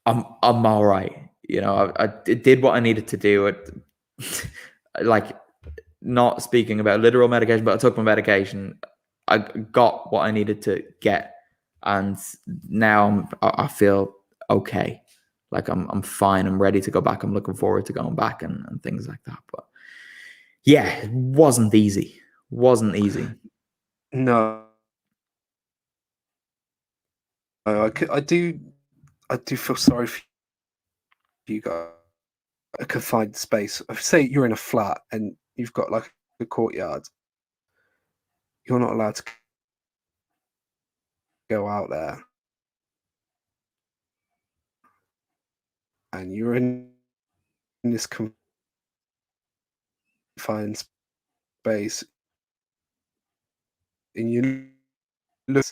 I'm all right. You know, I did what I needed to do. Like, not speaking about literal medication, but I took my medication. I got what I needed to get. And now I feel okay. Like I'm fine. I'm ready to go back. I'm looking forward to going back and things like that. But yeah, it wasn't easy. No. I do feel sorry for you guys. A confined space. Say you're in a flat and you've got like a courtyard. You're not allowed to go out there, and you're in this confined space, and you look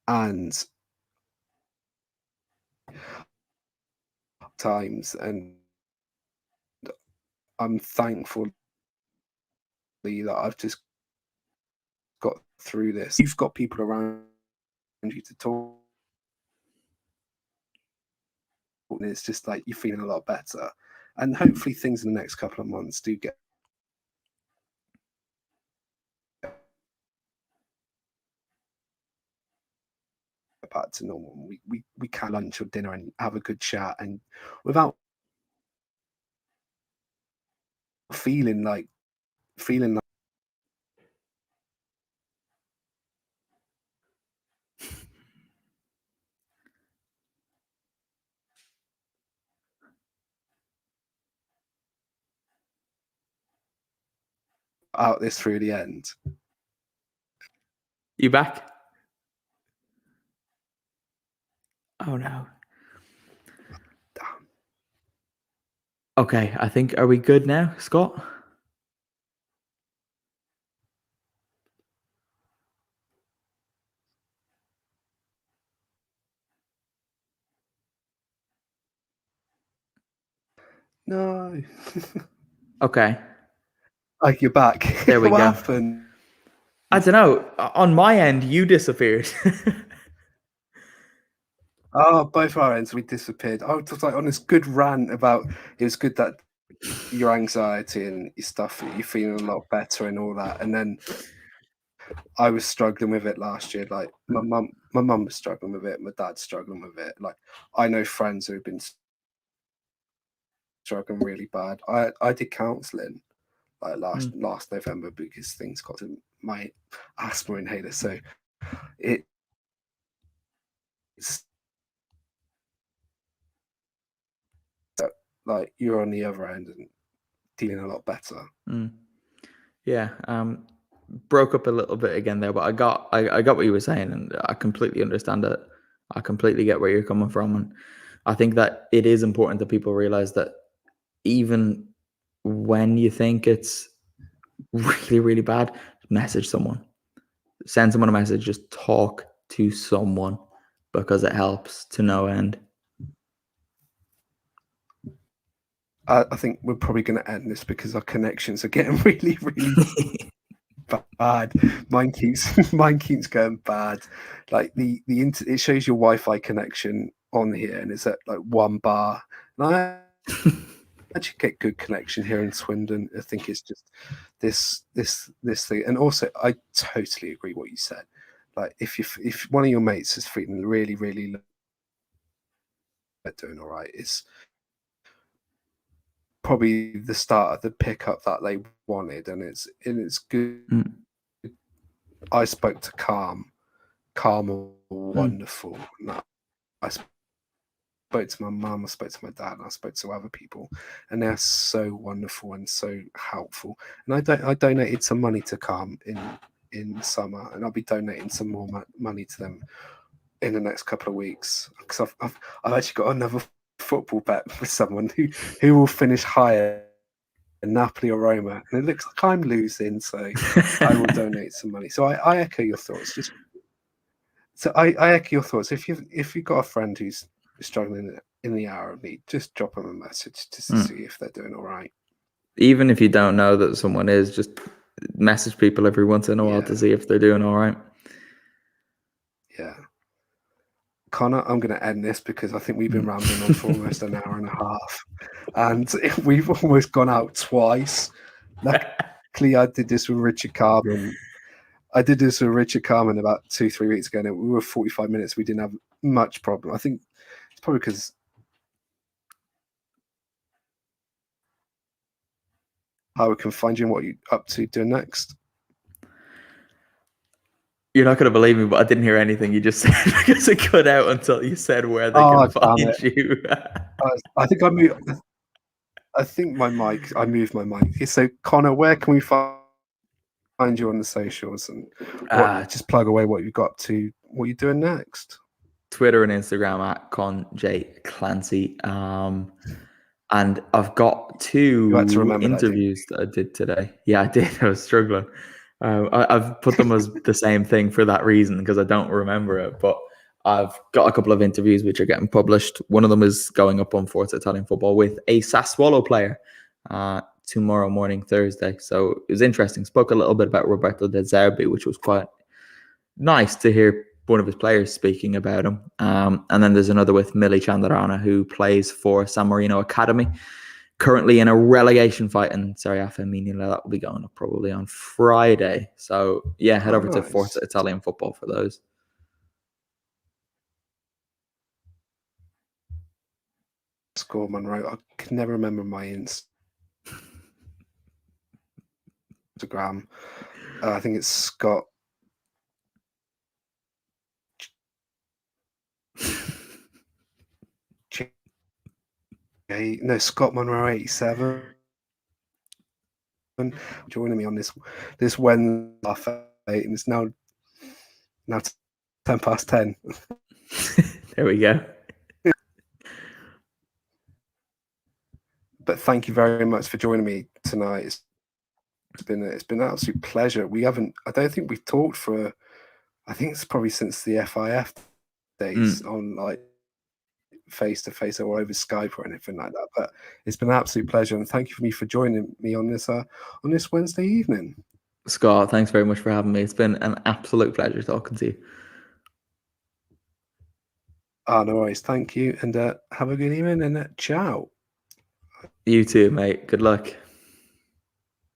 and times, and I'm thankful that I've just got through this. You've got people around you to talk, and it's just like you're feeling a lot better. And hopefully, things in the next couple of months do get back to normal. We can lunch or dinner and have a good chat, and without feeling like out this through the end. You back? Oh no. Damn. Okay, I think, are we good now, Scott? No. Okay. Like you're back. There we What go. happened? I don't know. On my end, you disappeared. Oh, both our ends we disappeared. I was like on this good rant about it was good that your anxiety and your stuff, you're feeling a lot better and all that. And then I was struggling with it last year. Like my mum was struggling with it, my dad's struggling with it. Like I know friends who've been struggling really bad. I did counselling like last November because things got to my asthma inhaler. So it's like you're on the other end and feeling a lot better. Yeah. Broke up a little bit again there, but I got what you were saying, and I completely understand it. I completely get where you're coming from, and I think that it is important that people realize that even when you think it's really, really bad, message someone, send someone a message, just talk to someone, because it helps to no end. I think we're probably going to end this because our connections are getting really, really bad. Mine keeps going bad. Like it shows your Wi-Fi connection on here, and it's at like 1 bar. And I actually get good connection here in Swindon. I think it's just this thing. And also, I totally agree what you said. Like if one of your mates is feeling really, really low, doing all right, it's probably the start of the pickup that they wanted, and it's good. I spoke to Calm are wonderful. I spoke to my mum, I spoke to my dad, and I spoke to other people, and they're so wonderful and so helpful. And I donated some money to Calm in summer, and I'll be donating some more money to them in the next couple of weeks because I've actually got another football bet with someone who will finish higher than Napoli or Roma, and it looks like I'm losing, so I will donate some money. So I echo your thoughts. I echo your thoughts. If you've got a friend who's struggling in the hour of need, just drop them a message just to see if they're doing all right. Even if you don't know that someone is, just message people every once in a while to see if they're doing all right. Yeah. Conor, I'm going to end this because I think we've been rambling on for almost an hour and a half, and we've almost gone out twice. Luckily, I did this with Richard Carmen. about 2-3 weeks ago, and we were 45 minutes. We didn't have much problem. I think it's probably because how we can find you and what you're up to doing next. You're not going to believe me, but I didn't hear anything you just said because it cut out until you said where they can find you. I think I think I moved my mic. So Connor, where can we find you on the socials, and just plug away what you've got to, what you're doing next? Twitter and Instagram at Clancy. And I've got 2 interviews that I did today. Yeah, I did. I was struggling. I've put them as the same thing for that reason, because I don't remember it. But I've got a couple of interviews which are getting published. One of them is going up on Forza Italian Football with a Sassuolo player tomorrow morning, Thursday. So it was interesting. Spoke a little bit about Roberto De Zerbi, which was quite nice to hear one of his players speaking about him. And then there's another with Mili Chandarana, who plays for San Marino Academy, currently in a relegation fight in Serie A Femminile. That will be going up probably on Friday. So yeah, head over to Forza Italian Football for those. Score Monroe. I can never remember my Instagram. I think it's Scot. No, Scott Monroe 87. Joining me on this Wednesday, and it's now 10:10. There we go. But thank you very much for joining me tonight. It's been an absolute pleasure. I don't think we've talked for, I think it's probably since the FIF days on like face to face or over Skype or anything like that. But it's been an absolute pleasure, and thank you for joining me on this Wednesday evening. Scott, thanks very much for having me. It's been an absolute pleasure talking to you. No worries. Thank you, and have a good evening, and ciao. You too, mate. Good luck.